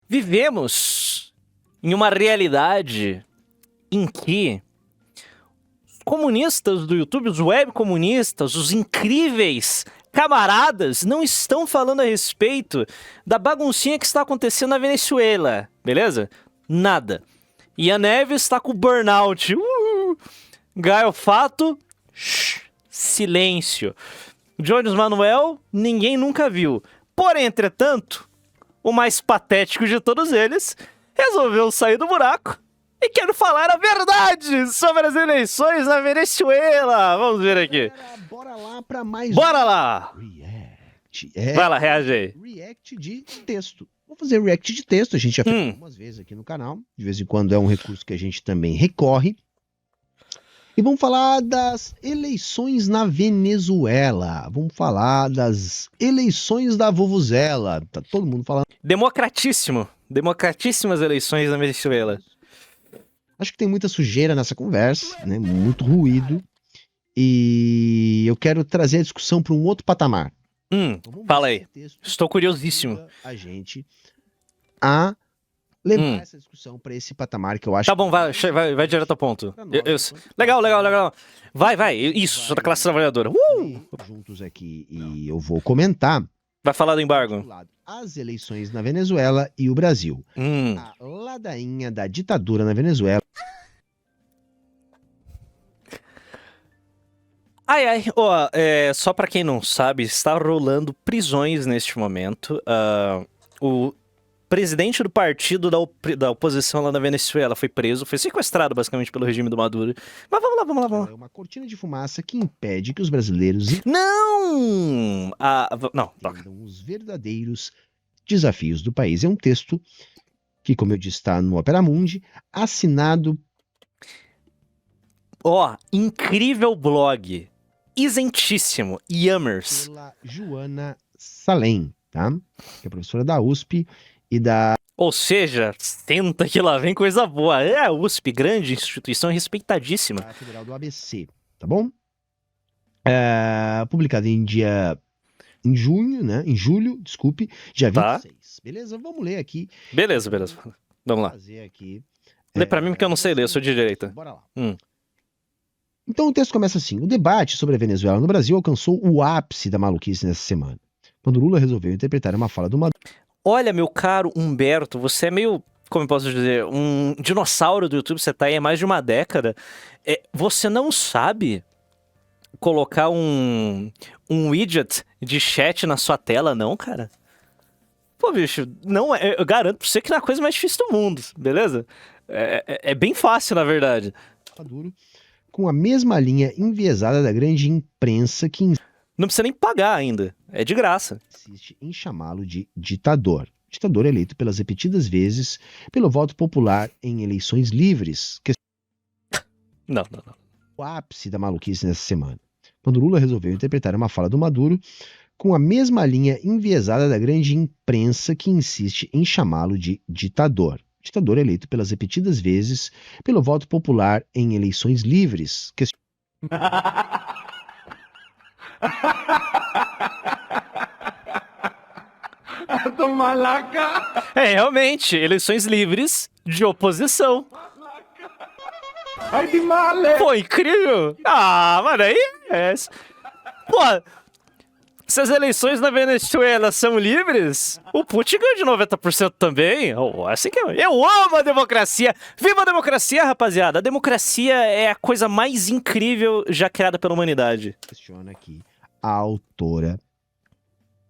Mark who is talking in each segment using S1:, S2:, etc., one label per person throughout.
S1: Vivemos em uma realidade em que os comunistas do YouTube, os web comunistas, os incríveis camaradas não estão falando a respeito da baguncinha que está acontecendo na Venezuela, beleza? Nada. E a Neves está com burnout. Gaio Fato, silêncio. Jones Manuel, ninguém nunca viu. Porém, entretanto, o mais patético de todos eles resolveu sair do buraco e quer falar a verdade sobre as eleições na Venezuela. Vamos ver aqui.
S2: Bora lá pra mais
S1: Bora lá!
S2: React.
S1: Vai lá, reage aí.
S2: React de texto. Vou fazer react de texto, a gente já fez algumas vezes aqui no canal. De vez em quando é um recurso que a gente também recorre. E vamos falar das eleições na Venezuela. Vamos falar das eleições da Vuvuzela. Tá todo mundo falando.
S1: Democratíssimo. Democratíssimas eleições na Venezuela.
S2: Acho que tem muita sujeira nessa conversa, né? Muito ruído. E eu quero trazer a discussão para um outro patamar.
S1: Fala aí. Estou curiosíssimo.
S2: A gente a levar essa discussão para esse patamar que eu acho.
S1: Tá bom, vai direto ao ponto. Legal. Vai. Isso, sou da classe trabalhadora.
S2: Juntos aqui e eu vou comentar.
S1: Vai falar do embargo.
S2: As eleições na Venezuela e o Brasil. A ladainha da ditadura na Venezuela.
S1: Só pra quem não sabe, está rolando prisões neste momento. O presidente do partido da oposição lá na Venezuela foi preso, foi sequestrado basicamente pelo regime do Maduro. Mas vamos lá.
S2: É uma cortina de fumaça que impede que os brasileiros
S1: não!
S2: entendam os verdadeiros desafios do país. É um texto que, como eu disse, está no Opera Mundi, assinado.
S1: Incrível blog. Isentíssimo. Yummers.
S2: Pela Joana Salem, tá? Que é professora da USP e da...
S1: Ou seja, senta que lá vem coisa boa. É a USP, grande instituição respeitadíssima.
S2: Da Federal do ABC, tá bom? Publicado em junho, né? Em julho, desculpe, dia 26. Tá. Beleza? Vamos ler aqui.
S1: Beleza. Vamos lá.
S2: Fazer aqui.
S1: Lê pra mim porque eu não sei ler, eu sou de direita.
S2: Bora lá. Então o texto começa assim. O debate sobre a Venezuela no Brasil alcançou o ápice da maluquice nessa semana, quando Lula resolveu interpretar uma fala do Maduro.
S1: Olha, meu caro Humberto, você é meio, como eu posso dizer, um dinossauro do YouTube, você tá aí há mais de uma década. Você não sabe colocar um widget de chat na sua tela, não, cara? Pô, bicho, não eu garanto pra você que não é a coisa mais difícil do mundo, beleza? É bem fácil, na verdade.
S2: Maduro, com a mesma linha enviesada da grande imprensa que
S1: não precisa nem pagar ainda, é de graça.
S2: Insiste em chamá-lo de ditador. Ditador eleito pelas repetidas vezes pelo voto popular em eleições livres.
S1: Não.
S2: O ápice da maluquice nessa semana, quando Lula resolveu interpretar uma fala do Maduro com a mesma linha enviesada da grande imprensa que insiste em chamá-lo de ditador. Ditador eleito pelas repetidas vezes pelo voto popular em eleições livres.
S1: Realmente, eleições livres de oposição. Pô, incrível! Mano, aí Pô, se as eleições na Venezuela são livres, o Putin ganha de 90% também. Assim que eu amo a democracia. Viva a democracia, rapaziada. A democracia é a coisa mais incrível já criada pela humanidade.
S2: Questiona aqui a autora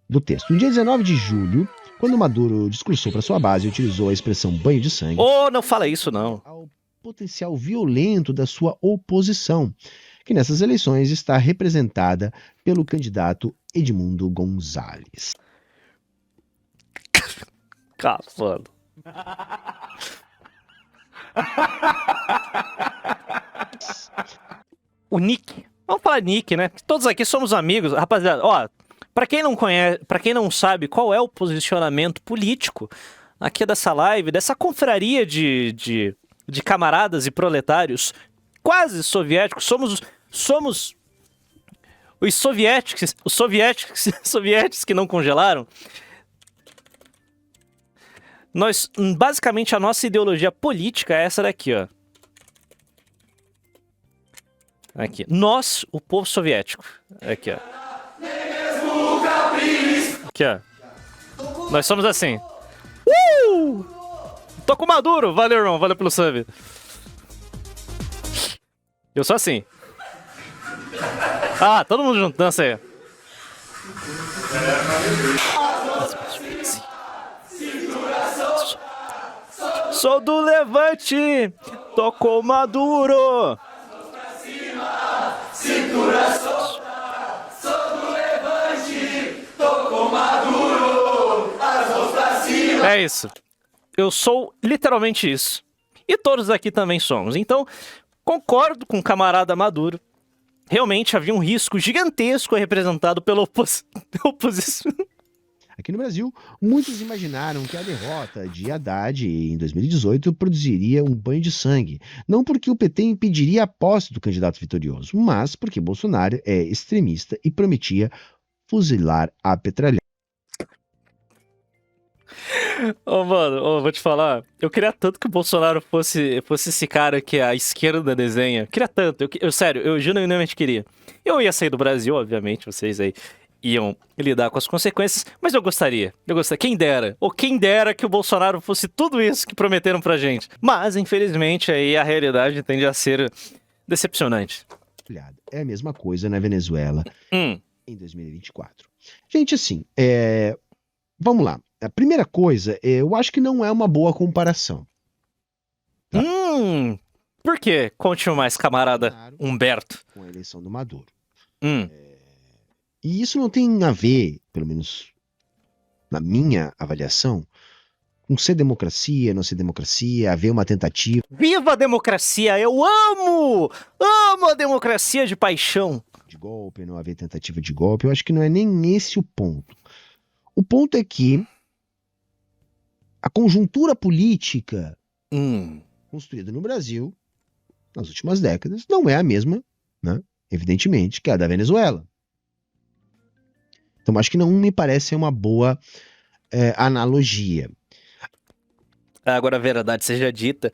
S2: do texto. No dia 19 de julho, quando Maduro discursou para sua base e utilizou a expressão banho de sangue...
S1: não fala isso, não.
S2: ...ao potencial violento da sua oposição, que nessas eleições está representada pelo candidato Edmundo Gonzalez.
S1: Cafano. O Nick. Vamos falar Nick, né? Todos aqui somos amigos. Rapaziada, pra quem não conhece, pra quem não sabe qual é o posicionamento político aqui dessa live, dessa confraria de camaradas e proletários quase soviéticos, somos os soviéticos que não congelaram. Basicamente, a nossa ideologia política é essa daqui, ó. Aqui. Nós, o povo soviético. Aqui, ó. Aqui, ó. Nós somos assim. Tô com o Maduro! Valeu, irmão. Valeu pelo sub. Eu sou assim. Ah, todo mundo junto. Dança aí. Sou do Levante. Tô com o Maduro. Cintura solta, sou do Levante, tô com Maduro, as mãos pra cima. É isso. Eu sou literalmente isso. E todos aqui também somos. Então, concordo com o camarada Maduro. Realmente havia um risco gigantesco representado pela oposição.
S2: Aqui no Brasil, muitos imaginaram que a derrota de Haddad em 2018 produziria um banho de sangue. Não porque o PT impediria a posse do candidato vitorioso, mas porque Bolsonaro é extremista e prometia fuzilar a petralhada.
S1: Mano, vou te falar. Eu queria tanto que o Bolsonaro fosse esse cara que a esquerda desenha. Queria tanto. Sério, eu genuinamente queria. Eu ia sair do Brasil, obviamente, vocês aí iam lidar com as consequências, mas eu gostaria, quem dera, ou quem dera que o Bolsonaro fosse tudo isso que prometeram pra gente. Mas, infelizmente, aí a realidade tende a ser decepcionante.
S2: É a mesma coisa na Venezuela em 2024. Gente, assim, vamos lá. A primeira coisa, eu acho que não é uma boa comparação.
S1: Tá? Por quê? Conte mais, camarada Humberto.
S2: Com a eleição do Maduro. E isso não tem a ver, pelo menos na minha avaliação, com ser democracia, não ser democracia, haver uma tentativa.
S1: Viva a democracia! Eu amo! Amo a democracia de paixão!
S2: De golpe, não haver tentativa de golpe. Eu acho que não é nem esse o ponto. O ponto é que a conjuntura política construída no Brasil nas últimas décadas não é a mesma, né, evidentemente, que a da Venezuela. Então, acho que não me parece uma boa analogia.
S1: Agora, a verdade seja dita,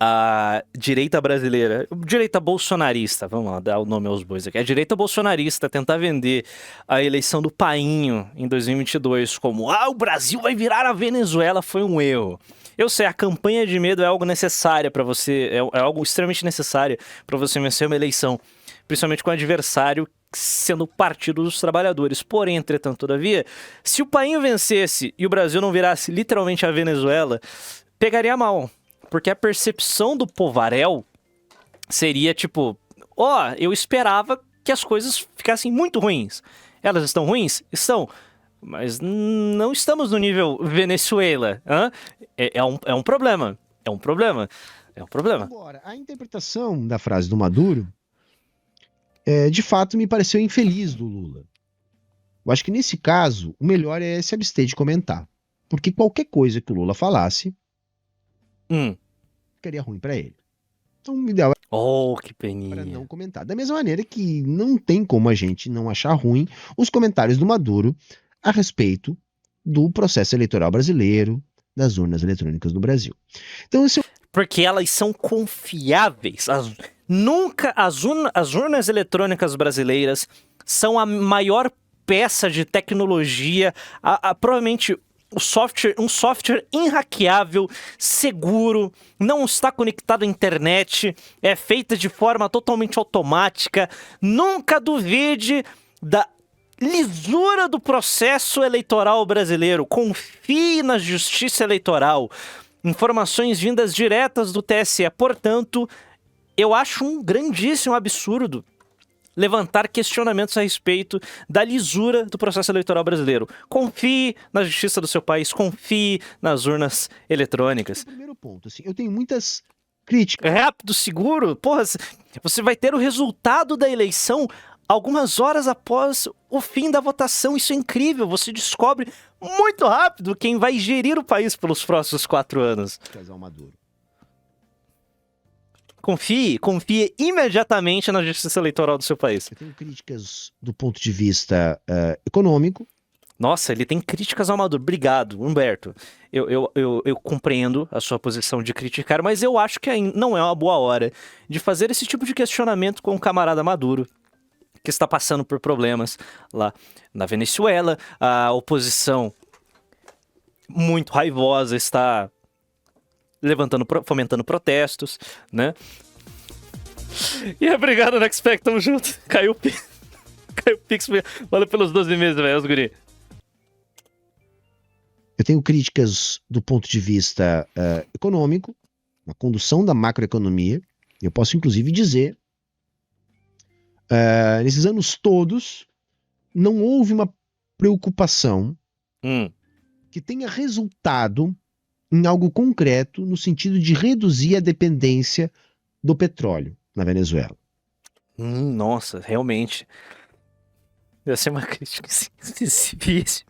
S1: a direita brasileira, direita bolsonarista, vamos lá, dar o nome aos bois aqui, a direita bolsonarista tentar vender a eleição do Painho em 2022 como o Brasil vai virar a Venezuela foi um erro. Eu sei, a campanha de medo é algo necessário para você, é algo extremamente necessário para você vencer uma eleição, principalmente com o adversário sendo o Partido dos Trabalhadores. Porém, entretanto, todavia, se o Painho vencesse e o Brasil não virasse literalmente a Venezuela, pegaria mal. Porque a percepção do povaréu seria tipo, eu esperava que as coisas ficassem muito ruins. Elas estão ruins? Estão. Mas não estamos no nível Venezuela. É um problema. É um problema.
S2: Agora, a interpretação da frase do Maduro de fato me pareceu infeliz do Lula. Eu acho que nesse caso, o melhor é se abster de comentar. Porque qualquer coisa que o Lula falasse ficaria ruim para ele. Então, o ideal
S1: que peninha.
S2: Para não comentar. Da mesma maneira que não tem como a gente não achar ruim os comentários do Maduro a respeito do processo eleitoral brasileiro, das urnas eletrônicas no Brasil. Então,
S1: porque elas são confiáveis. Nunca as urnas eletrônicas brasileiras são a maior peça de tecnologia, provavelmente um software inhackeável, seguro, não está conectado à internet, é feita de forma totalmente automática. Nunca duvide da lisura do processo eleitoral brasileiro. Confie na justiça eleitoral. Informações vindas diretas do TSE. Portanto, eu acho um grandíssimo absurdo levantar questionamentos a respeito da lisura do processo eleitoral brasileiro. Confie na justiça do seu país, confie nas urnas eletrônicas.
S2: O primeiro ponto, assim, eu tenho muitas críticas.
S1: Rápido, seguro, porra, você vai ter o resultado da eleição algumas horas após o fim da votação. Isso é incrível, você descobre muito rápido quem vai gerir o país pelos próximos 4 anos.
S2: Maduro.
S1: Confie imediatamente na justiça eleitoral do seu país.
S2: Eu tenho críticas do ponto de vista econômico,
S1: Nossa, ele tem críticas ao Maduro. Obrigado, Humberto. Eu compreendo a sua posição de criticar, mas eu acho que não é uma boa hora de fazer esse tipo de questionamento com o camarada Maduro, que está passando por problemas lá na Venezuela. A oposição muito raivosa está fomentando protestos, né? E obrigado, Nexpack, tamo junto. Caiu o Pix. Valeu pelos 12 meses, velho, os guri.
S2: Eu tenho críticas do ponto de vista econômico, na condução da macroeconomia. Eu posso, inclusive, dizer, nesses anos todos, não houve uma preocupação que tenha resultado em algo concreto no sentido de reduzir a dependência do petróleo na Venezuela.
S1: Nossa, realmente. Deve ser uma crítica difícil.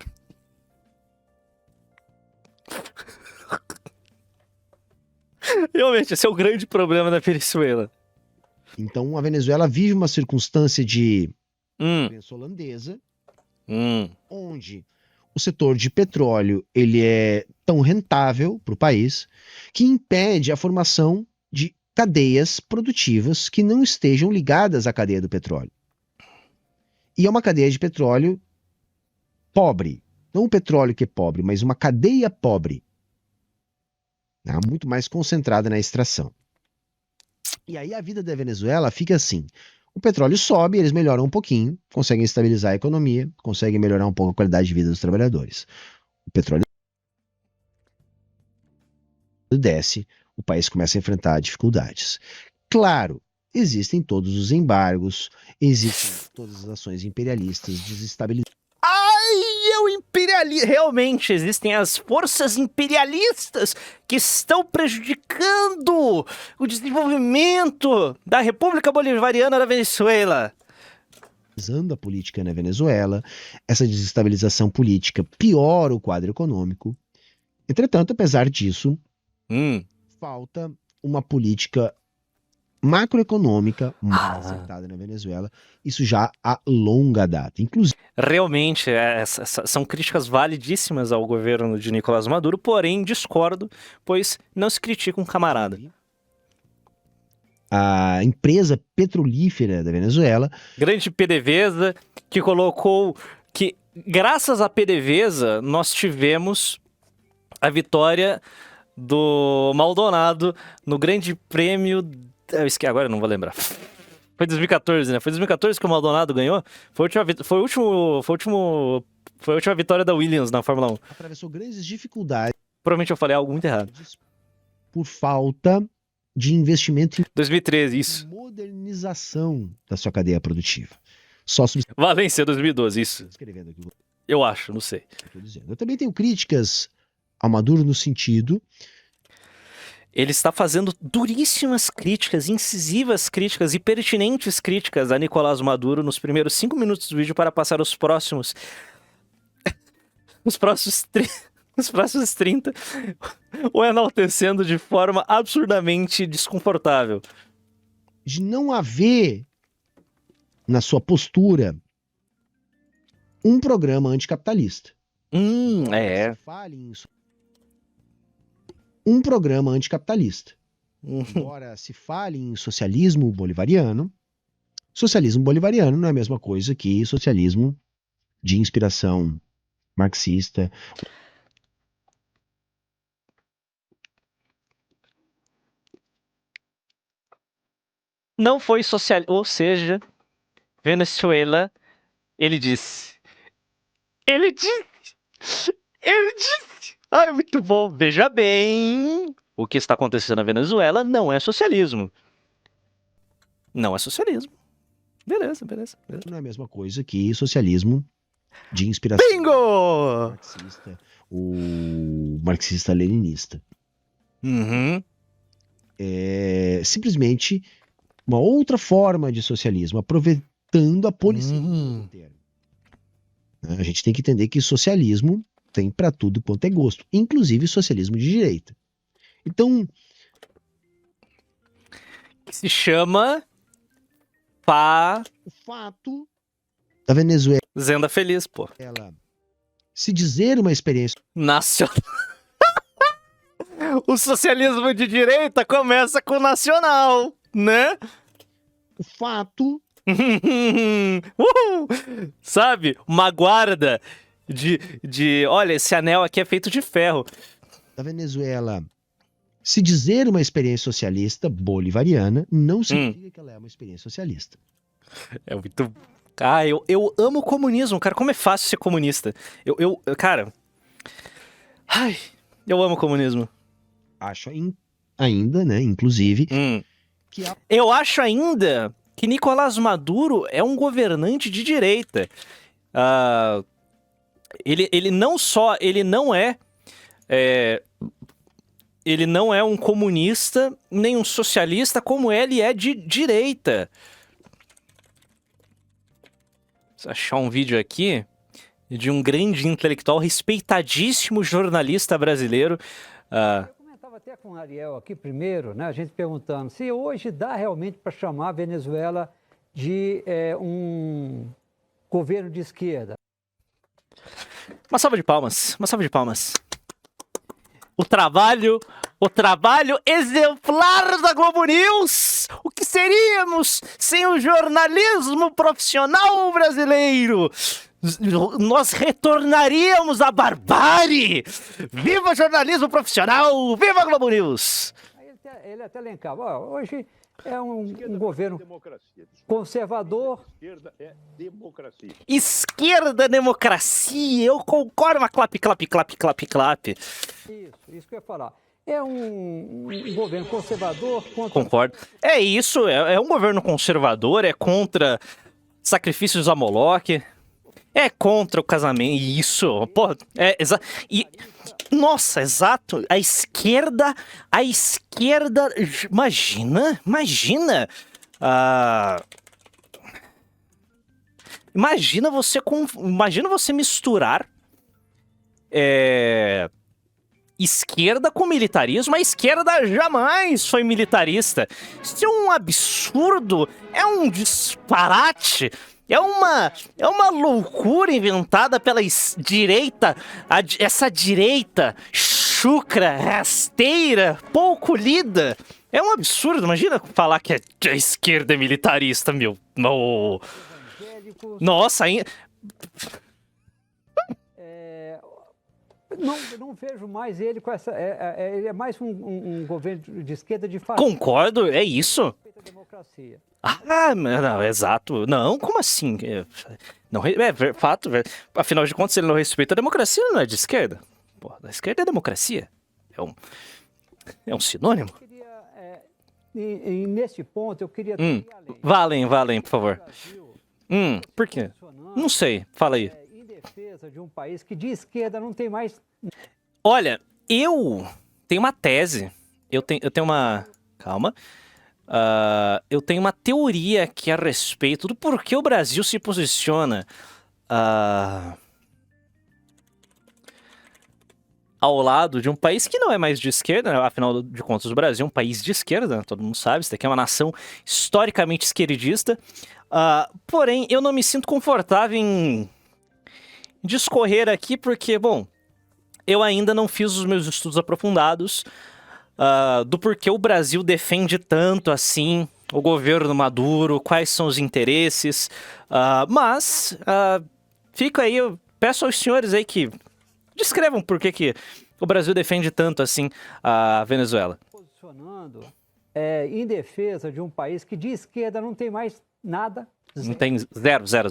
S1: Realmente, esse é o grande problema da Venezuela.
S2: Então, a Venezuela vive uma circunstância de doença holandesa, onde o setor de petróleo ele é tão rentável para o país que impede a formação de cadeias produtivas que não estejam ligadas à cadeia do petróleo. E é uma cadeia de petróleo pobre. Não um petróleo que é pobre, mas uma cadeia pobre. Muito mais concentrada na extração. E aí a vida da Venezuela fica assim. O petróleo sobe, eles melhoram um pouquinho, conseguem estabilizar a economia, conseguem melhorar um pouco a qualidade de vida dos trabalhadores. O petróleo desce, o país começa a enfrentar dificuldades. Claro, existem todos os embargos, existem todas as ações imperialistas desestabilizando.
S1: Realmente existem as forças imperialistas que estão prejudicando o desenvolvimento da República Bolivariana da Venezuela.
S2: A política na Venezuela, essa desestabilização política piora o quadro econômico. Entretanto, apesar disso, falta uma política macroeconômica mais acertada na Venezuela, isso já há longa data. Inclusive,
S1: realmente, são críticas validíssimas ao governo de Nicolás Maduro, porém discordo, pois não se critica um camarada.
S2: A empresa petrolífera da Venezuela,
S1: grande PDVSA, que colocou que, graças à PDVSA, nós tivemos a vitória do Maldonado no Grande Prêmio. Agora eu não vou lembrar. Foi 2014, né? Foi 2014 que o Maldonado ganhou? Foi a última vitória da Williams na Fórmula 1.
S2: Atravessou grandes dificuldades.
S1: Provavelmente eu falei algo muito errado.
S2: Por falta de investimento em
S1: 2013, isso.
S2: Modernização da sua cadeia produtiva.
S1: Valência, 2012, isso.
S2: Escrevendo aqui.
S1: Eu acho, não sei.
S2: Eu também tenho críticas ao Maduro no sentido...
S1: Ele está fazendo duríssimas críticas, incisivas críticas e pertinentes críticas a Nicolás Maduro nos primeiros 5 minutos do vídeo para passar os próximos... os próximos 30 o enaltecendo de forma absurdamente desconfortável.
S2: De não haver na sua postura um programa anticapitalista. Um programa anticapitalista. Embora se fale em socialismo bolivariano não é a mesma coisa que socialismo de inspiração marxista.
S1: Não foi socialista, ou seja, Venezuela, ele disse. Ai, muito bom. Veja bem, o que está acontecendo na Venezuela não é socialismo. Não é socialismo. Beleza.
S2: Não é a mesma coisa que socialismo de inspiração
S1: Bingo!
S2: marxista, o marxista-leninista. É simplesmente uma outra forma de socialismo, aproveitando a polissemia do termo. A gente tem que entender que socialismo tem para tudo quanto é gosto, inclusive socialismo de direita. Então,
S1: que se chama
S2: o fato da Venezuela
S1: Zenda Feliz, pô.
S2: ela se dizer uma experiência
S1: Nacional. O socialismo de direita começa com o nacional, né?
S2: o fato
S1: Sabe? Uma guarda olha, esse anel aqui é feito de ferro.
S2: da Venezuela se dizer uma experiência socialista bolivariana não significa que ela é uma experiência socialista.
S1: É muito... Ah, eu amo o comunismo, cara. Como é fácil ser comunista. Cara... Ai, eu amo o comunismo.
S2: Acho ainda, né, inclusive, que
S1: eu acho ainda que Nicolás Maduro é um governante de direita. Ele não só... Ele não é um comunista, nem um socialista, como ele é de direita. Vou achar um vídeo aqui de um grande intelectual, respeitadíssimo jornalista brasileiro.
S3: Eu comentava até com o Ariel aqui primeiro, né, a gente perguntando se hoje dá realmente para chamar a Venezuela de um governo de esquerda.
S1: Uma salva de palmas, uma salva de palmas. O trabalho exemplar da Globo News. O que seríamos sem o jornalismo profissional brasileiro? Nós retornaríamos à barbárie. Viva o jornalismo profissional, viva a Globo News.
S3: Ele até elencava, hoje é um governo conservador.
S4: Esquerda é democracia.
S1: Esquerda, democracia. Eu concordo, mas clap.
S3: Isso que eu ia falar. É um governo conservador contra...
S1: Concordo. É isso, é um governo conservador, é contra sacrifícios a Moloque, é contra o casamento, isso, pô, nossa, exato, a esquerda, imagina, imagina você misturar esquerda com militarismo. A esquerda jamais foi militarista. Isso é um absurdo, é um disparate, é uma loucura inventada pela direita, essa direita chucra, rasteira, pouco lida. É um absurdo, imagina falar que a esquerda é militarista, meu. Oh. Nossa,
S3: Não vejo mais ele com essa... ele é mais um governo de esquerda de fato.
S1: Concordo, é isso.
S3: Democracia.
S1: Não, exato. Não, como assim? Não, fato. Afinal de contas, se ele não respeita a democracia, ele não é de esquerda. Pô, a esquerda é democracia. É um sinônimo.
S3: Nesse ponto, eu queria...
S1: Valem, por favor. Por quê? Não sei, fala aí.
S3: Em defesa de um país que de esquerda não tem mais...
S1: Olha, eu tenho uma tese. Eu tenho uma... Calma. Eu tenho uma teoria aqui a respeito do porquê o Brasil se posiciona ao lado de um país que não é mais de esquerda, né? Afinal de contas o Brasil é um país de esquerda, né? Todo mundo sabe, isso daqui é uma nação historicamente esquerdista, porém eu não me sinto confortável em discorrer aqui porque, bom, eu ainda não fiz os meus estudos aprofundados do porquê o Brasil defende tanto assim o governo Maduro, quais são os interesses, mas fica aí, eu peço aos senhores aí que descrevam por que o Brasil defende tanto assim a Venezuela.
S3: Posicionando em defesa de um país que de esquerda não tem mais nada.
S1: Não tem zero.
S3: Zero.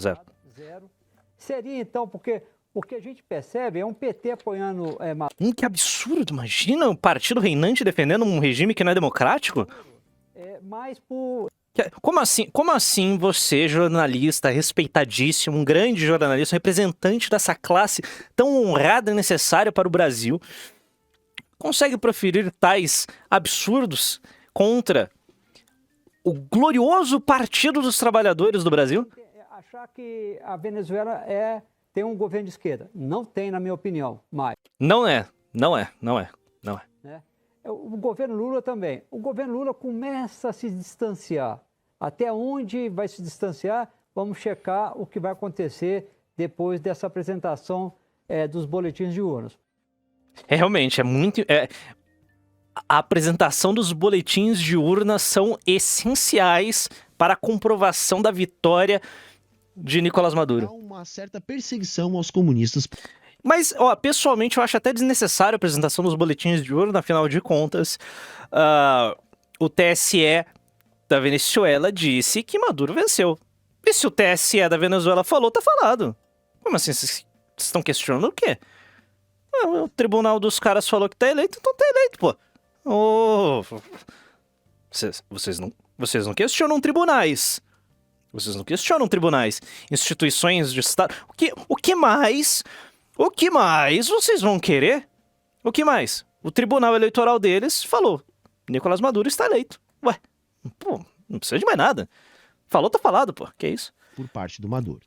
S3: Seria então, porque o que a gente percebe é um PT apoiando...
S1: Que absurdo, imagina um partido reinante defendendo um regime que não é democrático?
S3: Mais por...
S1: Como assim você, jornalista, respeitadíssimo, um grande jornalista, representante dessa classe tão honrada e necessária para o Brasil, consegue proferir tais absurdos contra o glorioso Partido dos Trabalhadores do Brasil?
S3: Achar que a Venezuela tem um governo de esquerda. Não tem, na minha opinião, mais.
S1: Não é.
S3: O governo Lula também. O governo Lula começa a se distanciar. Até onde vai se distanciar? Vamos checar o que vai acontecer depois dessa apresentação dos boletins de urnas.
S1: Realmente, é muito... a apresentação dos boletins de urna são essenciais para a comprovação da vitória de Nicolás Maduro.
S2: Há uma certa perseguição aos comunistas.
S1: Mas, pessoalmente, eu acho até desnecessário a apresentação dos boletins de urna, afinal de contas, o TSE da Venezuela disse que Maduro venceu. E se o TSE da Venezuela falou, tá falado. Como assim? Vocês estão questionando o quê? O tribunal dos caras falou que tá eleito, então tá eleito, pô. Vocês não questionam tribunais. Vocês não questionam tribunais. Instituições de Estado. O que mais vocês vão querer? O que mais? O tribunal eleitoral deles falou: Nicolás Maduro está eleito. Ué, pô, não precisa de mais nada. Falou, tá falado, pô. Que isso?
S2: Por parte do Maduro.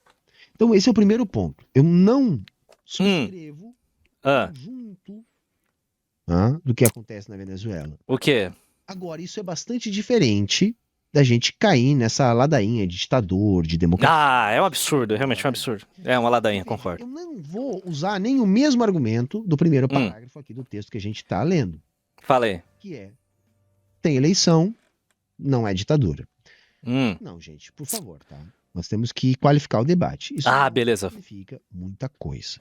S2: Então esse é o primeiro ponto. Eu não subscrevo junto do que acontece na Venezuela.
S1: O quê?
S2: Agora, isso é bastante diferente da gente cair nessa ladainha de ditador, de democracia.
S1: É um absurdo, realmente é um absurdo. É uma ladainha, concordo.
S2: Eu não vou usar nem o mesmo argumento do primeiro parágrafo aqui do texto que a gente está lendo.
S1: Falei.
S2: Que é, tem eleição, não é ditadura. Não, gente, por favor, tá? Nós temos que qualificar o debate. Isso
S1: beleza.
S2: significa muita coisa.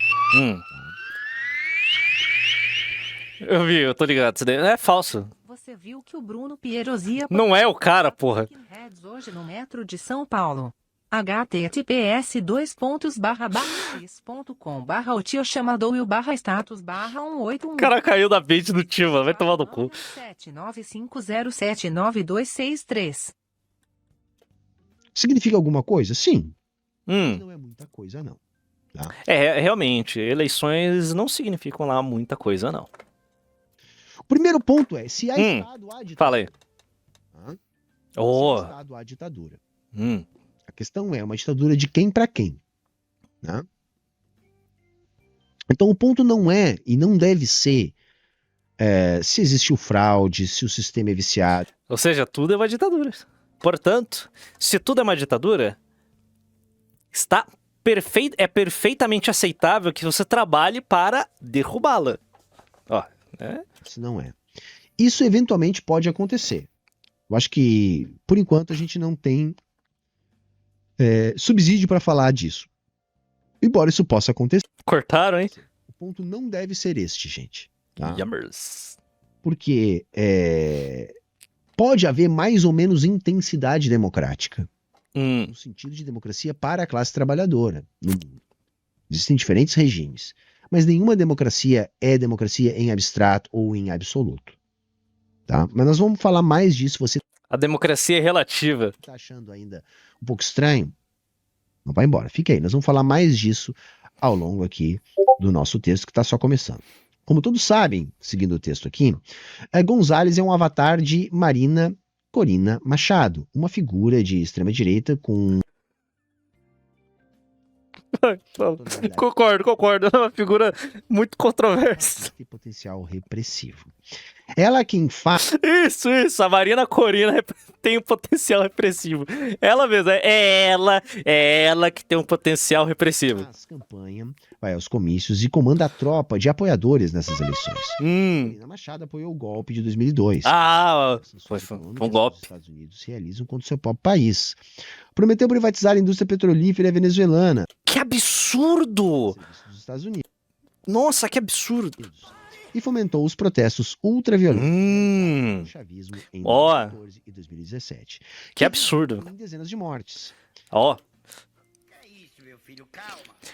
S1: Eu tô ligado. Isso daí é falso.
S5: Você viu que o Bruno Pierosia...
S1: Não é o cara, porra.
S5: Hoje no metro de São Paulo. https://x.com/o tio chamador e o /status/181.
S1: O cara caiu da mente do tio, mano. Vai tomar no cu.
S5: 795079263.
S2: Significa alguma coisa? Sim. Mas não é muita coisa, não. Tá?
S1: Realmente, eleições não significam lá muita coisa, não.
S2: O primeiro ponto é, se há Estado, há ditadura.
S1: Fala aí.
S2: Se há Estado, há ditadura. A questão é uma ditadura de quem para quem. Né? Então o ponto não é, e não deve ser, se existiu fraude, se o sistema é viciado.
S1: Ou seja, tudo é uma ditadura. Portanto, se tudo é uma ditadura, é perfeitamente aceitável que você trabalhe para derrubá-la.
S2: Isso não é. Isso eventualmente pode acontecer. Eu acho que, por enquanto, a gente não tem subsídio para falar disso. Embora isso possa acontecer.
S1: Cortaram, hein?
S2: O ponto não deve ser este, gente. Tá?
S1: Yummers.
S2: Porque pode haver mais ou menos intensidade democrática. No sentido de democracia para a classe trabalhadora no mundo. Existem diferentes regimes. Mas nenhuma democracia é democracia em abstrato ou em absoluto. Tá? Mas nós vamos falar mais disso. Você
S1: A democracia é relativa.
S2: está achando ainda um pouco estranho? Não vai embora, fica aí. Nós vamos falar mais disso ao longo aqui do nosso texto que está só começando. Como todos sabem, seguindo o texto aqui, González é um avatar de Marina Corina Machado, uma figura de extrema-direita com...
S1: Concordo. É uma figura muito controversa.
S2: Tem potencial repressivo. Ela quem faz...
S1: Isso. A Marina Corina tem um potencial repressivo. Ela mesma. É ela que tem um potencial repressivo.
S2: Faz campanha, vai aos comícios e comanda a tropa de apoiadores nessas eleições. Corina Machado apoiou o golpe de 2002.
S1: Foi um golpe.
S2: Os Estados Unidos realizam contra o seu próprio país. Prometeu privatizar a indústria petrolífera venezuelana.
S1: Que absurdo!
S2: Dos Estados Unidos.
S1: Nossa, que absurdo!
S2: E fomentou os protestos ultraviolentos do chavismo em 2014 e 2017.
S1: Que absurdo!
S2: Em dezenas de mortes.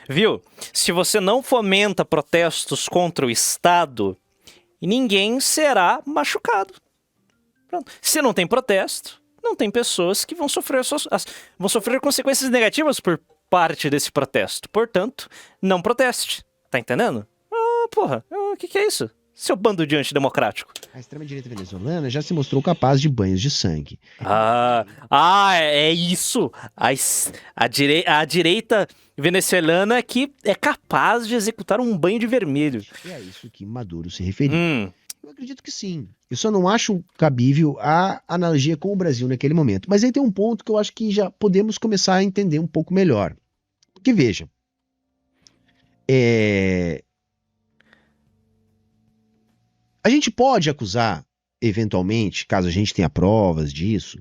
S1: Viu? Se você não fomenta protestos contra o Estado, ninguém será machucado. Pronto. Se não tem protesto, não tem pessoas que vão sofrer consequências negativas por parte desse protesto. Portanto, não proteste. Tá entendendo? O que é isso? Seu bando de antidemocrático.
S2: A extrema-direita venezuelana já se mostrou capaz de banhos de sangue.
S1: É isso. A direita venezuelana que é capaz de executar um banho de vermelho.
S2: É a isso que Maduro se referiu. Eu acredito que sim. Eu só não acho cabível a analogia com o Brasil naquele momento. Mas aí tem um ponto que eu acho que já podemos começar a entender um pouco melhor. Porque veja, A gente pode acusar, eventualmente, caso a gente tenha provas disso.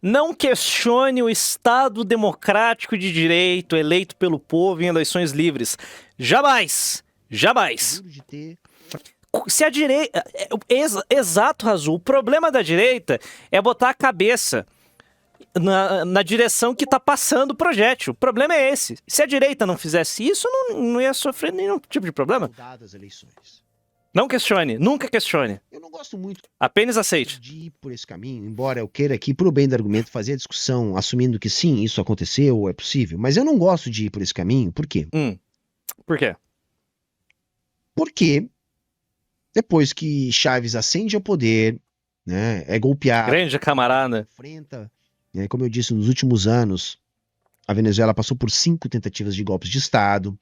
S1: Não questione o Estado democrático de direito eleito pelo povo em eleições livres. Jamais! Jamais!
S2: De ter
S1: Se a direita... Exato, Razu. O problema da direita é botar a cabeça na direção que tá passando o projétil. O problema é esse. Se a direita não fizesse isso, não ia sofrer nenhum tipo de problema.
S2: dadas eleições.
S1: Não questione. Nunca questione.
S2: Eu não gosto muito
S1: Apenas aceite.
S2: de ir por esse caminho, embora eu queira aqui, pro bem do argumento, fazer a discussão assumindo que sim, isso aconteceu ou é possível. Mas eu não gosto de ir por esse caminho. Por quê?
S1: Por quê?
S2: Porque depois que Chaves ascende ao poder, né, é golpeado,
S1: Grande camarada.
S2: enfrenta, né, como eu disse, nos últimos anos, a Venezuela passou por 5 tentativas de golpes de Estado.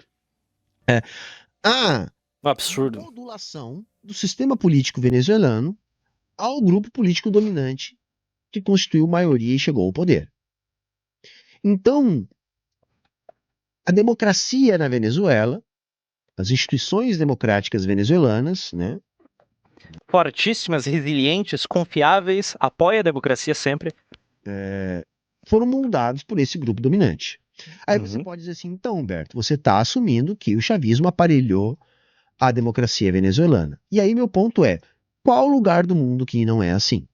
S1: Um absurdo.
S2: Modulação do sistema político venezuelano ao grupo político dominante que constituiu maioria e chegou ao poder. Então, a democracia na Venezuela, as instituições democráticas venezuelanas, né,
S1: Fortíssimas, resilientes, confiáveis, apoia a democracia sempre.
S2: foram moldados por esse grupo dominante. Aí você
S1: Uhum.
S2: pode dizer assim, então, Humberto, você está assumindo que o chavismo aparelhou a democracia venezuelana. E aí meu ponto é, qual lugar do mundo que não é assim?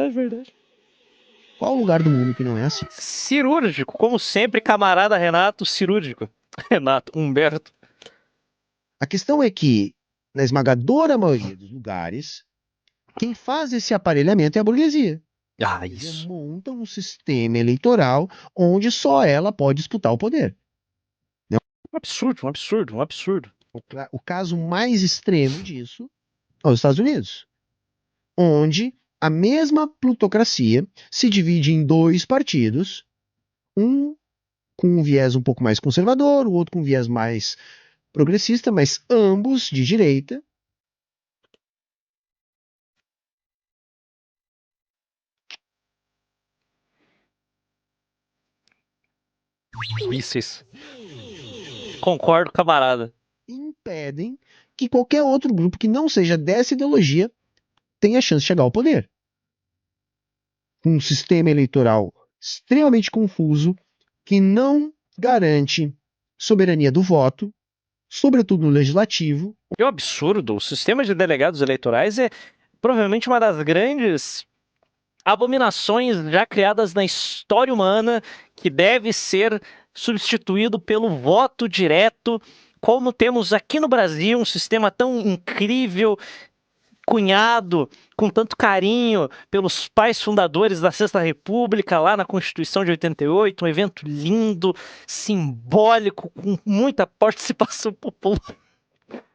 S1: Verdade.
S2: Qual lugar do mundo que não é assim?
S1: Cirúrgico, como sempre, camarada Renato, cirúrgico. Renato, Humberto.
S2: A questão é que, na esmagadora maioria dos lugares, quem faz esse aparelhamento é a burguesia.
S1: Ah,
S2: Eles
S1: isso.
S2: montam um sistema eleitoral onde só ela pode disputar o poder.
S1: Um absurdo.
S2: O caso mais extremo disso é os Estados Unidos, onde a mesma plutocracia se divide em 2 partidos, um com um viés um pouco mais conservador, o outro com um viés mais progressista, mas ambos de direita.
S1: Mísseis. Concordo, camarada.
S2: Impedem que qualquer outro grupo que não seja dessa ideologia tenha chance de chegar ao poder. Um sistema eleitoral extremamente confuso que não garante soberania do voto, sobretudo no legislativo.
S1: É um absurdo. O sistema de delegados eleitorais é provavelmente uma das grandes abominações já criadas na história humana, que deve ser substituído pelo voto direto, como temos aqui no Brasil um sistema tão incrível, cunhado com tanto carinho pelos pais fundadores da Sexta República, lá na Constituição de 88, um evento lindo, simbólico, com muita participação popular.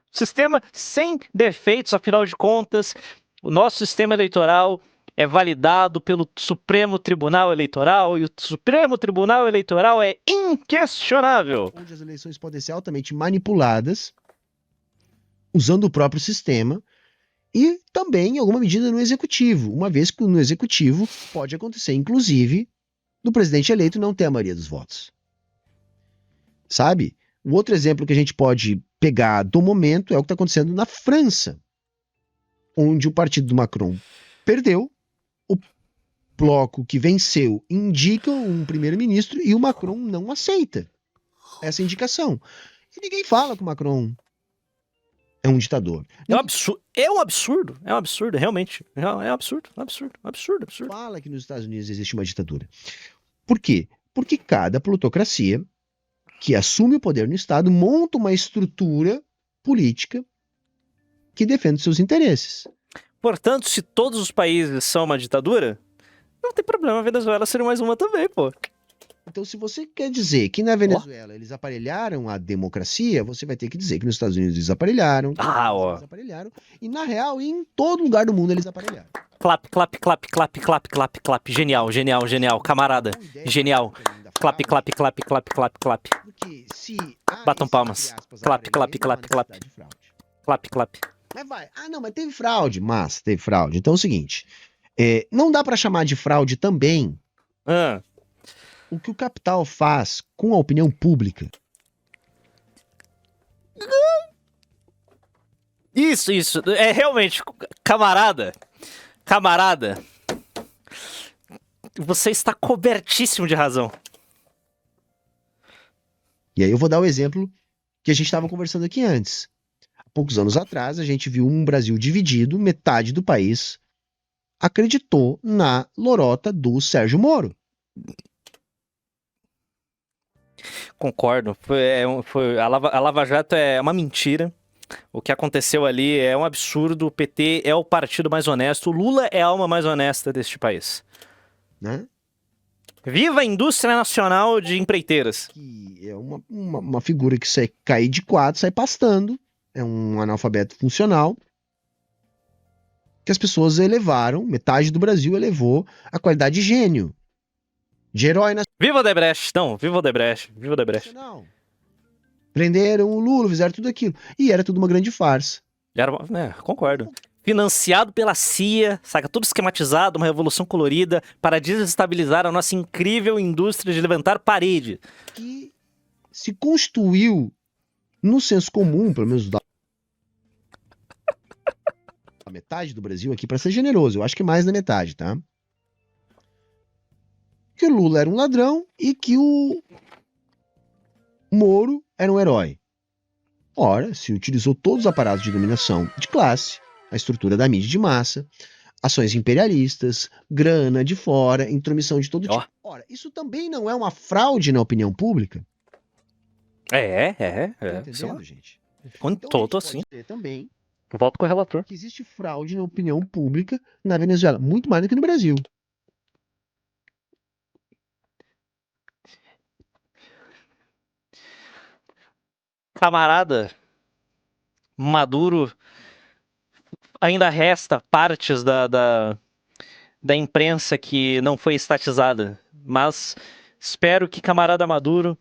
S1: Sistema sem defeitos, afinal de contas, o nosso sistema eleitoral é validado pelo Supremo Tribunal Eleitoral e o Supremo Tribunal Eleitoral é inquestionável.
S2: Onde as eleições podem ser altamente manipuladas, usando o próprio sistema, e também, em alguma medida, no executivo, uma vez que no executivo pode acontecer, inclusive, do presidente eleito não ter a maioria dos votos. Sabe? O outro exemplo que a gente pode pegar do momento é o que está acontecendo na França, onde o partido do Macron perdeu, o bloco que venceu indica um primeiro-ministro e o Macron não aceita essa indicação. E ninguém fala que o Macron é um ditador.
S1: É um absurdo, realmente. É um absurdo.
S2: Fala que nos Estados Unidos existe uma ditadura. Por quê? Porque cada plutocracia que assume o poder no Estado monta uma estrutura política que defende seus interesses.
S1: Portanto, se todos os países são uma ditadura, não tem problema a Venezuela ser mais uma também, pô.
S2: Então, se você quer dizer que na Venezuela eles aparelharam a democracia, você vai ter que dizer que nos Estados Unidos eles aparelharam, eles aparelharam, e na real, em todo lugar do mundo eles aparelharam.
S1: Clap. Genial, camarada. Genial. Clap.
S2: Porque se
S1: Batam palmas. Clap.
S2: Mas vai. Ah, não, mas teve fraude. Mas teve fraude. Então é o seguinte. Não dá pra chamar de fraude também
S1: Ah,
S2: o que o capital faz com a opinião pública.
S1: isso. É realmente, camarada. Você está cobertíssimo de razão.
S2: E aí eu vou dar o exemplo que a gente estava conversando aqui antes. Há poucos anos atrás, a gente viu um Brasil dividido, metade do país acreditou na lorota do Sérgio Moro.
S1: Concordo. A Lava Jato é uma mentira. O que aconteceu ali é um absurdo. O PT é o partido mais honesto. O Lula é a alma mais honesta deste país.
S2: Né?
S1: Viva a indústria nacional de empreiteiras.
S2: Que é uma figura que sai cair de quadro, sai pastando. É um analfabeto funcional. Que as pessoas elevaram, metade do Brasil elevou a qualidade de gênio. De herói
S1: Viva o Odebrecht. Não, viva o Odebrecht. Viva o Odebrecht.
S2: nacional. Prenderam o Lula, fizeram tudo aquilo. E era tudo uma grande farsa.
S1: Concordo. Financiado pela CIA, saca? Tudo esquematizado, uma revolução colorida para desestabilizar a nossa incrível indústria de levantar parede.
S2: Que se construiu no senso comum, pelo menos da metade do Brasil aqui, para ser generoso. Eu acho que mais da metade, tá? Que o Lula era um ladrão e que o Moro era um herói. Ora, se utilizou todos os aparatos de dominação de classe, a estrutura da mídia de massa, ações imperialistas, grana de fora, intromissão de todo tipo. Ora, isso também não é uma fraude na opinião pública?
S1: Tá
S2: Entendendo, gente?
S1: Com
S2: Então,
S1: todo
S2: a gente
S1: assim.
S2: pode dizer também
S1: Volto com o relator.
S2: que existe fraude na opinião pública na Venezuela, muito mais do que no Brasil.
S1: Camarada, Maduro, ainda resta partes da imprensa que não foi estatizada. Mas espero que camarada Maduro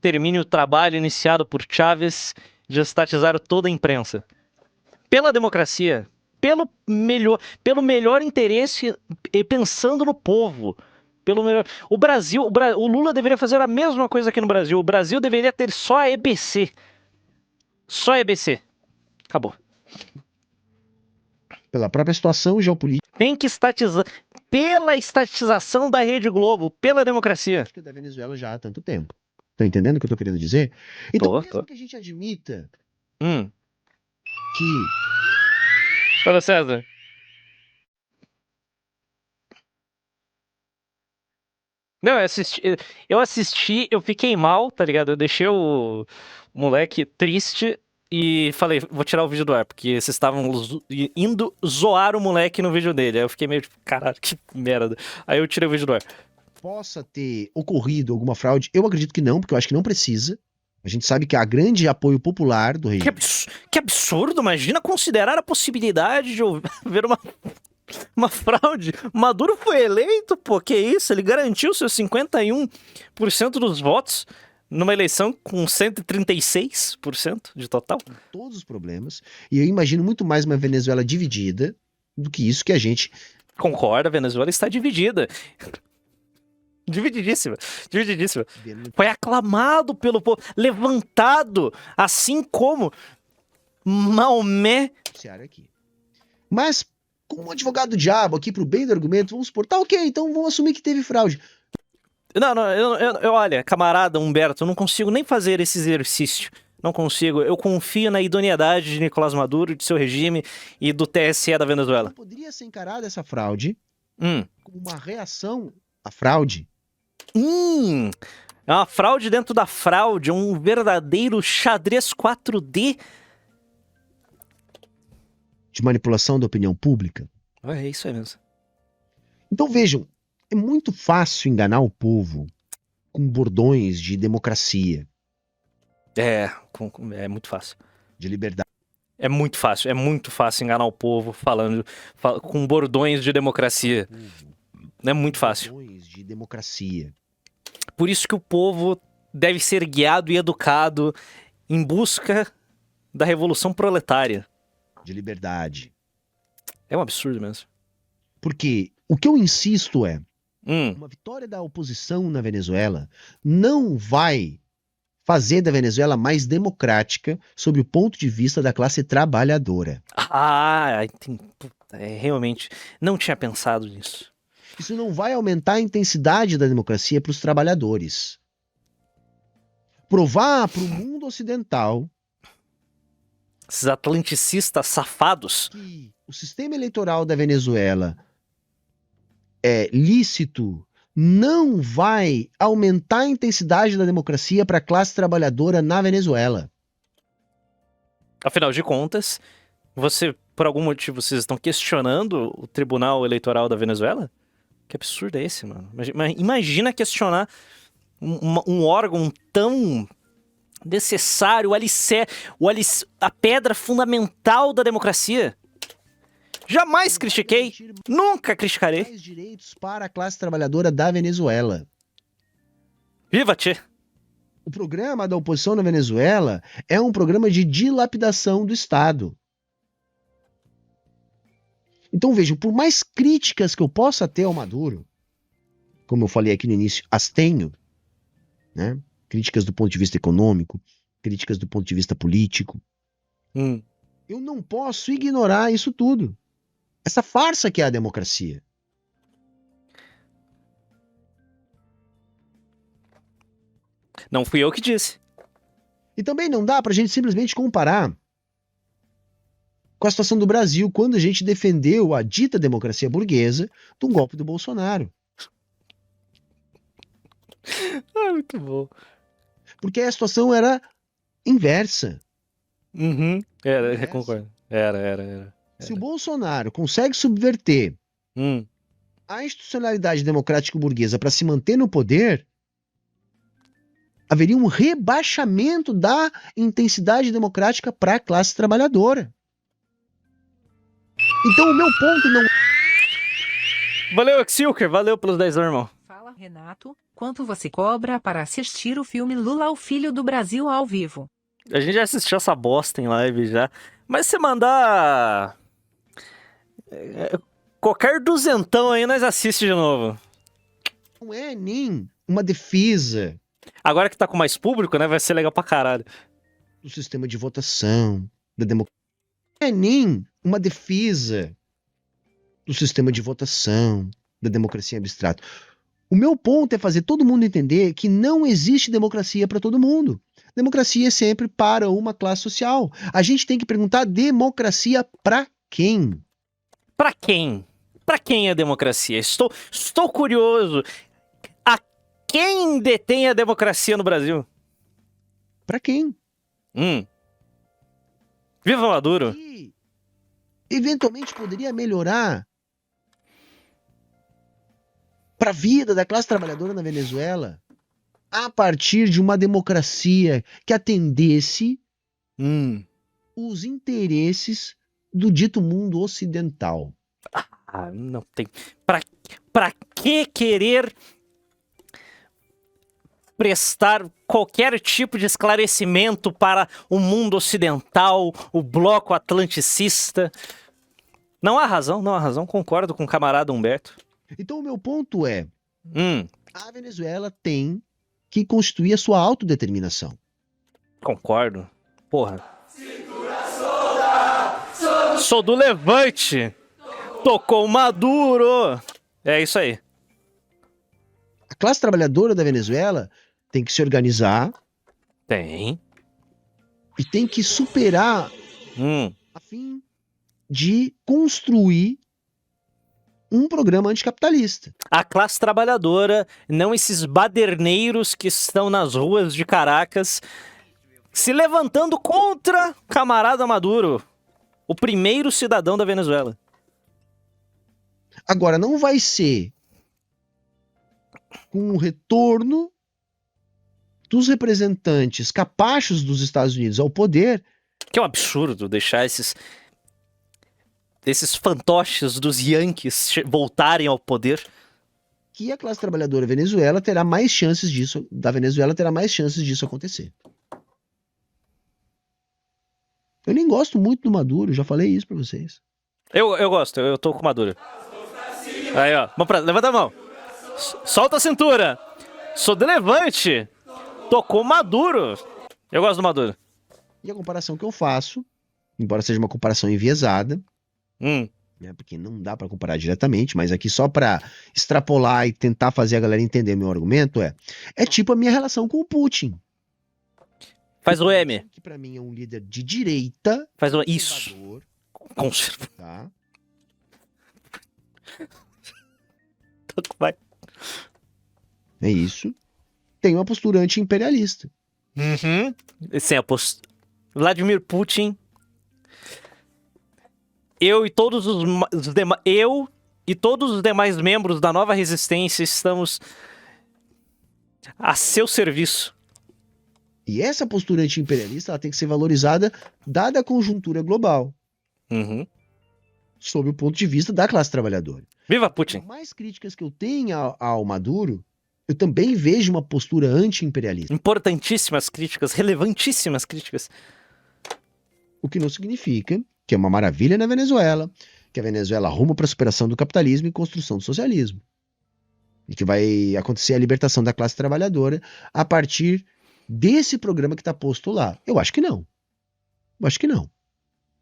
S1: termine o trabalho iniciado por Chávez de estatizar toda a imprensa. Pela democracia, pelo melhor interesse e pensando no povo. Pelo melhor. O Lula deveria fazer a mesma coisa aqui no Brasil. O Brasil deveria ter só a EBC. Só a EBC. Acabou.
S2: Pela própria situação geopolítica
S1: Tem que estatizar. Pela estatização da Rede Globo, pela democracia.
S2: da Venezuela já há tanto tempo. Tá entendendo o que eu tô querendo dizer? Então, mesmo que a gente admita que
S1: Fala, César. Não, eu assisti, eu fiquei mal, tá ligado? Eu deixei o moleque triste e falei, vou tirar o vídeo do ar, porque vocês estavam indo zoar o moleque no vídeo dele. Aí eu fiquei meio tipo, caralho, que merda. Aí eu tirei o vídeo do ar.
S2: possa ter ocorrido alguma fraude, eu acredito que não, porque eu acho que não precisa. A gente sabe que há grande apoio popular do regime.
S1: Que absurdo, imagina considerar a possibilidade de haver uma fraude. Maduro foi eleito, pô, que isso? Ele garantiu seus 51% dos votos numa eleição com 136% de total.
S2: Todos os problemas. E eu imagino muito mais uma Venezuela dividida do que isso que a gente...
S1: Concorda, a Venezuela está dividida. Divididíssima. Foi aclamado pelo povo, levantado, assim como Maomé.
S2: Aqui. Mas, como um advogado do diabo aqui pro bem do argumento, vamos supor, tá ok, então vamos assumir que teve fraude.
S1: Não, olha, camarada Humberto, eu não consigo nem fazer esse exercício. Não consigo. Eu confio na idoneidade de Nicolás Maduro, de seu regime e do TSE da Venezuela.
S2: Não poderia ser encarada essa fraude como uma reação à fraude?
S1: É uma fraude dentro da fraude, um verdadeiro xadrez 4D.
S2: De manipulação da opinião pública?
S1: É isso aí mesmo.
S2: Então vejam, é muito fácil enganar o povo com bordões de democracia.
S1: É muito fácil.
S2: De liberdade.
S1: É muito fácil enganar o povo falando com bordões de democracia. É muito fácil.
S2: Bordões de democracia.
S1: Por isso que o povo deve ser guiado e educado em busca da revolução proletária.
S2: de liberdade.
S1: É um absurdo mesmo.
S2: Porque o que eu insisto é,
S1: Hum.
S2: uma vitória da oposição na Venezuela não vai fazer da Venezuela mais democrática sob o ponto de vista da classe trabalhadora.
S1: Realmente, não tinha pensado nisso.
S2: Isso não vai aumentar a intensidade da democracia para os trabalhadores. Provar para o mundo ocidental
S1: Esses atlanticistas safados.
S2: que o sistema eleitoral da Venezuela é lícito não vai aumentar a intensidade da democracia para a classe trabalhadora na Venezuela.
S1: Afinal de contas, por algum motivo, vocês estão questionando o Tribunal Eleitoral da Venezuela? Que absurdo é esse, mano? Imagina questionar um órgão tão necessário, a pedra fundamental da democracia. Jamais critiquei, nunca criticarei.
S2: Mais direitos para a classe trabalhadora da Venezuela.
S1: Viva, tchê!
S2: O programa da oposição na Venezuela é um programa de dilapidação do Estado. Então vejam, por mais críticas que eu possa ter ao Maduro, como eu falei aqui no início, as tenho, né? Críticas do ponto de vista econômico, críticas do ponto de vista político. Eu não posso ignorar isso tudo. Essa farsa que é a democracia.
S1: Não fui eu que disse.
S2: E também não dá pra gente simplesmente comparar com a situação do Brasil, quando a gente defendeu a dita democracia burguesa de um golpe do Bolsonaro.
S1: Muito bom.
S2: Porque a situação era inversa.
S1: Era, concordo. Era.
S2: Se o Bolsonaro consegue subverter a institucionalidade democrática burguesa para se manter no poder, haveria um rebaixamento da intensidade democrática para a classe trabalhadora. Então o meu ponto não...
S1: Valeu, Exilker. Valeu pelos 10 anos, irmão.
S5: Fala, Renato, quanto você cobra para assistir o filme Lula, o Filho do Brasil ao vivo?
S1: A gente já assistiu essa bosta em live já. Mas se mandar... qualquer duzentão aí, nós assiste de novo.
S2: Não é nem uma defesa
S1: Agora que tá com mais público, né? Vai ser legal pra caralho.
S2: do sistema de votação, da democracia. Não é nem uma defesa do sistema de votação, da democracia abstrata. O meu ponto é fazer todo mundo entender que não existe democracia para todo mundo. Democracia é sempre para uma classe social. A gente tem que perguntar democracia para quem?
S1: Pra quem? Pra quem é a democracia? Estou curioso. A quem detém a democracia no Brasil?
S2: Para quem?
S1: Viva Maduro!
S2: E eventualmente poderia melhorar para a vida da classe trabalhadora na Venezuela a partir de uma democracia que atendesse os interesses do dito mundo ocidental.
S1: Não tem. Pra que querer prestar qualquer tipo de esclarecimento para o mundo ocidental, o bloco atlanticista? Não há razão, concordo com o camarada Humberto.
S2: Então o meu ponto é, a Venezuela tem que constituir a sua autodeterminação.
S1: Concordo. Porra. Sou do Levante. Tocou Maduro. É isso aí.
S2: A classe trabalhadora da Venezuela tem que se organizar
S1: Tem.
S2: e tem que superar a fim de construir um programa anticapitalista.
S1: A classe trabalhadora, não esses baderneiros que estão nas ruas de Caracas se levantando contra camarada Maduro, o primeiro cidadão da Venezuela.
S2: Agora, não vai ser com o retorno dos representantes capachos dos Estados Unidos ao poder,
S1: Que é um absurdo deixar esses fantoches dos Yankees voltarem ao poder.
S2: que a classe trabalhadora da Venezuela terá mais chances disso acontecer. Eu nem gosto muito do Maduro, já falei isso pra vocês.
S1: Eu gosto, eu tô com o Maduro. Aí, ó. Levanta a mão. Solta a cintura. Sou de Levante. Tocou Maduro. Eu gosto do Maduro.
S2: E a comparação que eu faço, embora seja uma comparação enviesada,
S1: Hum.
S2: né, porque não dá pra comparar diretamente, mas aqui só pra extrapolar e tentar fazer a galera entender meu argumento é tipo a minha relação com o Putin.
S1: Faz o M.
S2: Que pra mim é um líder de direita,
S1: Faz o isso.
S2: conservador,
S1: Conserva.
S2: tá?
S1: Vai.
S2: É isso. Tem uma postura anti-imperialista.
S1: Uhum. Sim, Vladimir Putin. Eu e todos os demais membros da Nova Resistência estamos a seu serviço.
S2: E essa postura anti-imperialista ela tem que ser valorizada dada a conjuntura global,
S1: Uhum.
S2: sob o ponto de vista da classe trabalhadora.
S1: Viva
S2: Por
S1: Putin.
S2: mais críticas que eu tenha ao Maduro, eu também vejo uma postura anti-imperialista.
S1: Importantíssimas críticas, relevantíssimas críticas.
S2: O que não significa que é uma maravilha na Venezuela, que a Venezuela arruma para a superação do capitalismo e construção do socialismo. E que vai acontecer a libertação da classe trabalhadora a partir desse programa que está posto lá. Eu acho que não. Eu acho que não.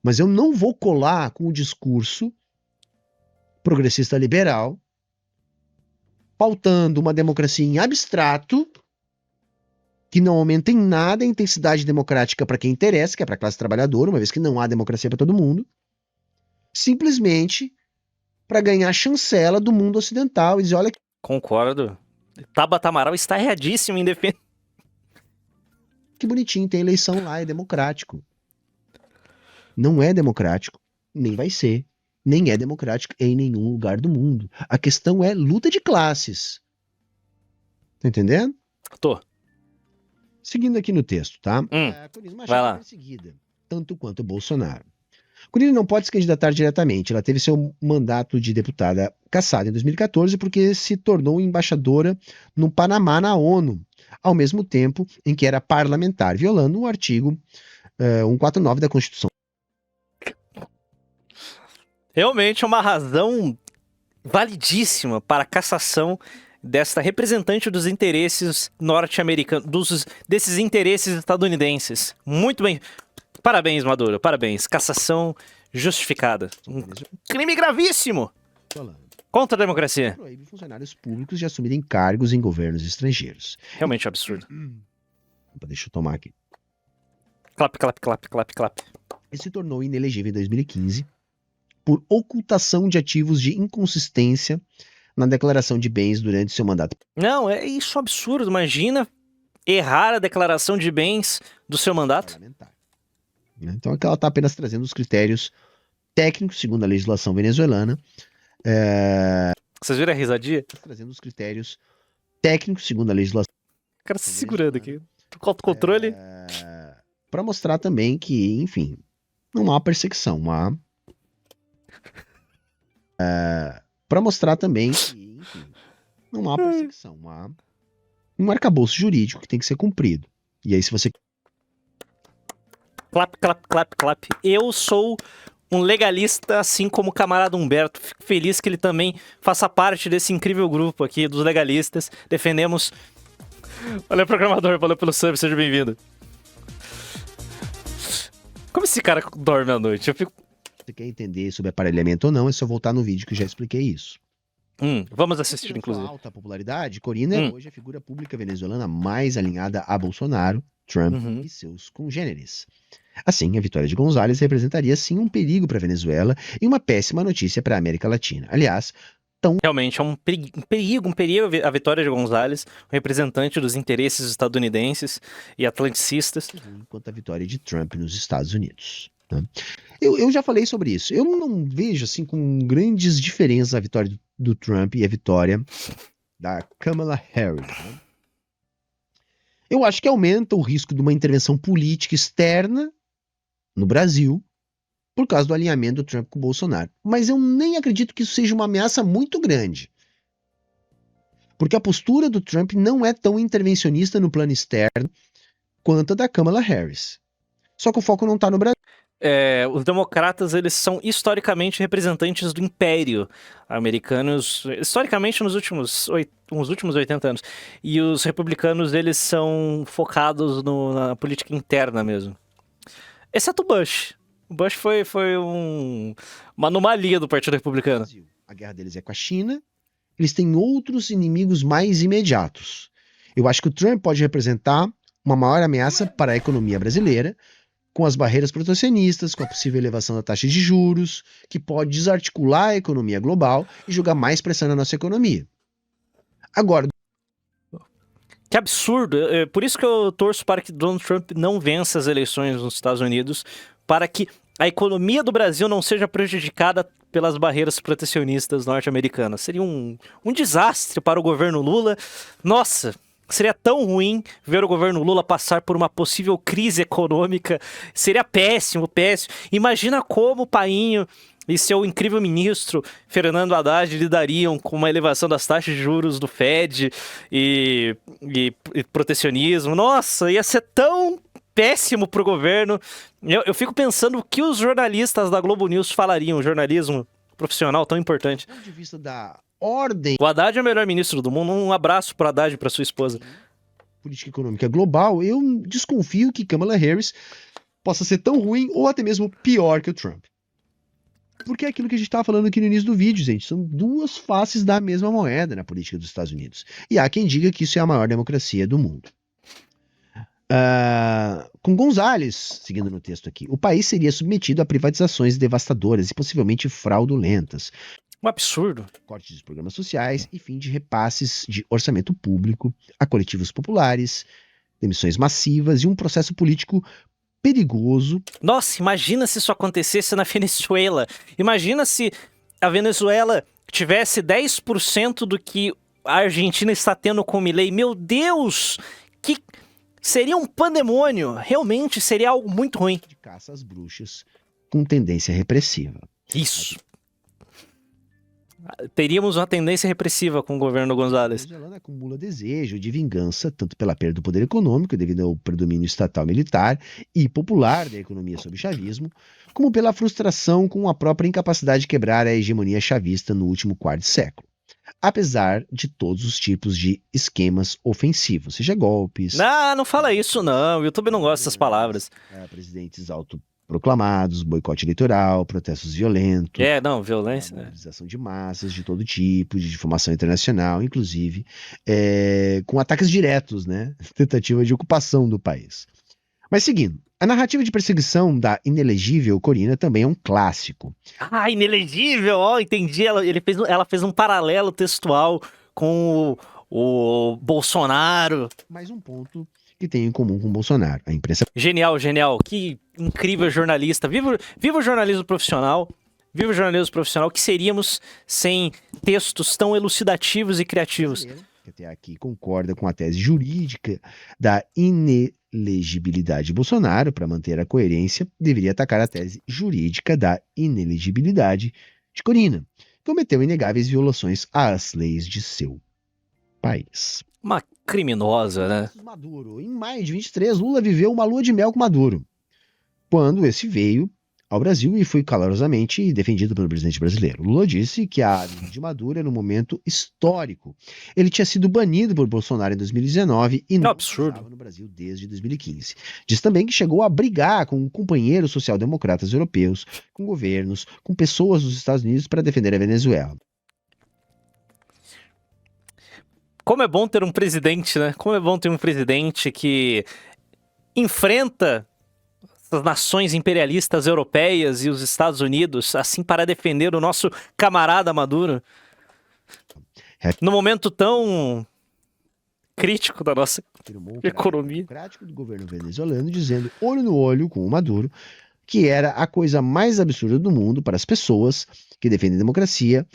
S2: Mas eu não vou colar com o discurso progressista liberal, pautando uma democracia em abstrato, que não aumenta em nada a intensidade democrática para quem interessa, que é para a classe trabalhadora, uma vez que não há democracia para todo mundo, simplesmente para ganhar chancela do mundo ocidental e dizer, olha...
S1: Concordo. Tabata Amaral está erradíssimo em defesa.
S2: Que bonitinho, tem eleição lá, é democrático. Não é democrático, nem vai ser. Nem é democrático em nenhum lugar do mundo. A questão é luta de classes. Tá entendendo?
S1: Tô.
S2: Seguindo aqui no texto, tá? A Corina Machado
S1: vai lá.
S2: é perseguida, tanto quanto o Bolsonaro. Corina não pode se candidatar diretamente. Ela teve seu mandato de deputada cassado em 2014 porque se tornou embaixadora no Panamá na ONU, ao mesmo tempo em que era parlamentar, violando o artigo 149 da Constituição.
S1: Realmente é uma razão validíssima para a cassação desta representante dos interesses norte-americanos, desses interesses estadunidenses. Muito bem. Parabéns, Maduro. Parabéns. Cassação justificada. Um crime gravíssimo contra a democracia.
S2: Proíbe funcionários públicos de assumirem cargos em governos estrangeiros.
S1: Realmente absurdo.
S2: Deixa eu tomar aqui.
S1: Clap, clap, clap, clap, clap.
S2: Ele se tornou inelegível em 2015 por ocultação de ativos de inconsistência na declaração de bens durante seu mandato.
S1: Não, é isso absurdo. Imagina errar a declaração de bens do seu mandato.
S2: Parlamentar. Então ela está apenas trazendo os critérios técnicos, segundo a legislação venezuelana.
S1: Vocês viram a risadinha?
S2: Trazendo os critérios técnicos, segundo a legislação.
S1: O cara se segurando aqui. Controle.
S2: Para mostrar também que, enfim, não há perseguição. Para mostrar também que, enfim, não há perseguição. Há um arcabouço jurídico que tem que ser cumprido. E aí, se você...
S1: Clap, clap, clap, clap. Eu sou um legalista, assim como o camarada Humberto. Fico feliz que ele também faça parte desse incrível grupo aqui dos legalistas. Defendemos... Valeu, programador. Valeu pelo sub. Seja bem-vindo. Como esse cara dorme à noite? Eu fico...
S2: Você quer entender sobre aparelhamento ou não, é só voltar no vídeo que eu já expliquei isso.
S1: Vamos assistir, inclusive.
S2: Com alta popularidade, Corina é hoje a figura pública venezuelana mais alinhada a Bolsonaro, Trump e seus congêneres. Assim, a vitória de González representaria sim um perigo para a Venezuela e uma péssima notícia para a América Latina. Aliás,
S1: realmente é um perigo a vitória de González, um representante dos interesses estadunidenses e atlanticistas.
S2: Quanto a vitória de Trump nos Estados Unidos. Né? Eu já falei sobre isso. Eu não vejo assim com grandes diferenças a vitória do Trump e a vitória da Kamala Harris. Né? Eu acho que aumenta o risco de uma intervenção política externa no Brasil por causa do alinhamento do Trump com o Bolsonaro. Mas eu nem acredito que isso seja uma ameaça muito grande. Porque a postura do Trump não é tão intervencionista no plano externo quanto a da Kamala Harris. Só que o foco não está no Brasil.
S1: Os democratas, eles são historicamente representantes do império americanos, historicamente nos últimos 80 anos. E os republicanos, eles são focados na política interna mesmo. Exceto o Bush. O Bush foi uma anomalia do Partido Republicano.
S2: A guerra deles é com a China. Eles têm outros inimigos mais imediatos. Eu acho que o Trump pode representar uma maior ameaça para a economia brasileira, com as barreiras protecionistas, com a possível elevação da taxa de juros, que pode desarticular a economia global e jogar mais pressão na nossa economia. Agora...
S1: Que absurdo. Por isso que eu torço para que Donald Trump não vença as eleições nos Estados Unidos, para que a economia do Brasil não seja prejudicada pelas barreiras protecionistas norte-americanas. Seria um desastre para o governo Lula. Nossa... Seria tão ruim ver o governo Lula passar por uma possível crise econômica. Seria péssimo, péssimo. Imagina como o Painho e seu incrível ministro, Fernando Haddad, lidariam com uma elevação das taxas de juros do Fed e protecionismo. Nossa, ia ser tão péssimo pro governo. Eu fico pensando o que os jornalistas da Globo News falariam, o jornalismo profissional tão importante.
S2: Do ponto de vista da ordem...
S1: O Haddad é o melhor ministro do mundo. Um abraço pro Haddad e pra sua esposa.
S2: Política econômica global, eu desconfio que Kamala Harris possa ser tão ruim ou até mesmo pior que o Trump. Porque é aquilo que a gente estava falando aqui no início do vídeo, gente. São duas faces da mesma moeda na política dos Estados Unidos. E há quem diga que isso é a maior democracia do mundo. Com Gonzalez, seguindo no texto aqui, o país seria submetido a privatizações devastadoras e possivelmente fraudulentas.
S1: Um absurdo.
S2: Cortes de programas sociais e fim de repasses de orçamento público a coletivos populares, demissões massivas e um processo político perigoso.
S1: Nossa, imagina se isso acontecesse na Venezuela. Imagina se a Venezuela tivesse 10% do que a Argentina está tendo com o Milei. Meu Deus! Que seria um pandemônio. Realmente seria algo muito ruim.
S2: De caça às bruxas com tendência repressiva.
S1: Isso. Teríamos uma tendência repressiva com o governo Gonzalez.
S2: A venezuelana acumula desejo de vingança, tanto pela perda do poder econômico, devido ao predomínio estatal militar e popular da economia sob o chavismo, como pela frustração com a própria incapacidade de quebrar a hegemonia chavista no último quarto século. Apesar de todos os tipos de esquemas ofensivos, seja golpes...
S1: Não fala isso não, o YouTube não gosta dessas palavras.
S2: Presidentes autoproclamados, boicote eleitoral, protestos violentos...
S1: violência.
S2: Mobilização de massas de todo tipo, de difamação internacional, inclusive com ataques diretos, né? Tentativa de ocupação do país. Mas seguindo, a narrativa de perseguição da inelegível Corina também é um clássico.
S1: Ah, inelegível, entendi. Ela fez um paralelo textual com o Bolsonaro.
S2: Mais um ponto que tem em comum com o Bolsonaro, a imprensa...
S1: Genial, que incrível jornalista. Viva o jornalismo profissional. Viva o jornalismo profissional. Que seríamos sem textos tão elucidativos e criativos.
S2: Que até aqui concorda com a tese jurídica da inelegibilidade de Bolsonaro, para manter a coerência, deveria atacar a tese jurídica da inelegibilidade de Corina, que cometeu inegáveis violações às leis de seu país.
S1: Uma criminosa, né?
S2: Maduro. Em maio de 23, Lula viveu uma lua de mel com Maduro, quando esse veio ao Brasil e foi calorosamente defendido pelo presidente brasileiro. Lula disse que a visita de Maduro era um momento histórico. Ele tinha sido banido por Bolsonaro em 2019 e não estava no Brasil desde 2015. Diz também que chegou a brigar com companheiros social-democratas europeus, com governos, com pessoas dos Estados Unidos para defender a Venezuela.
S1: Como é bom ter um presidente, né? Como é bom ter um presidente que enfrenta as nações imperialistas europeias e os Estados Unidos, assim, para defender o nosso camarada Maduro. No momento tão crítico da nossa economia.
S2: Democrático do governo venezuelano, dizendo olho no olho com o Maduro, que era a coisa mais absurda do mundo para as pessoas que defendem a democracia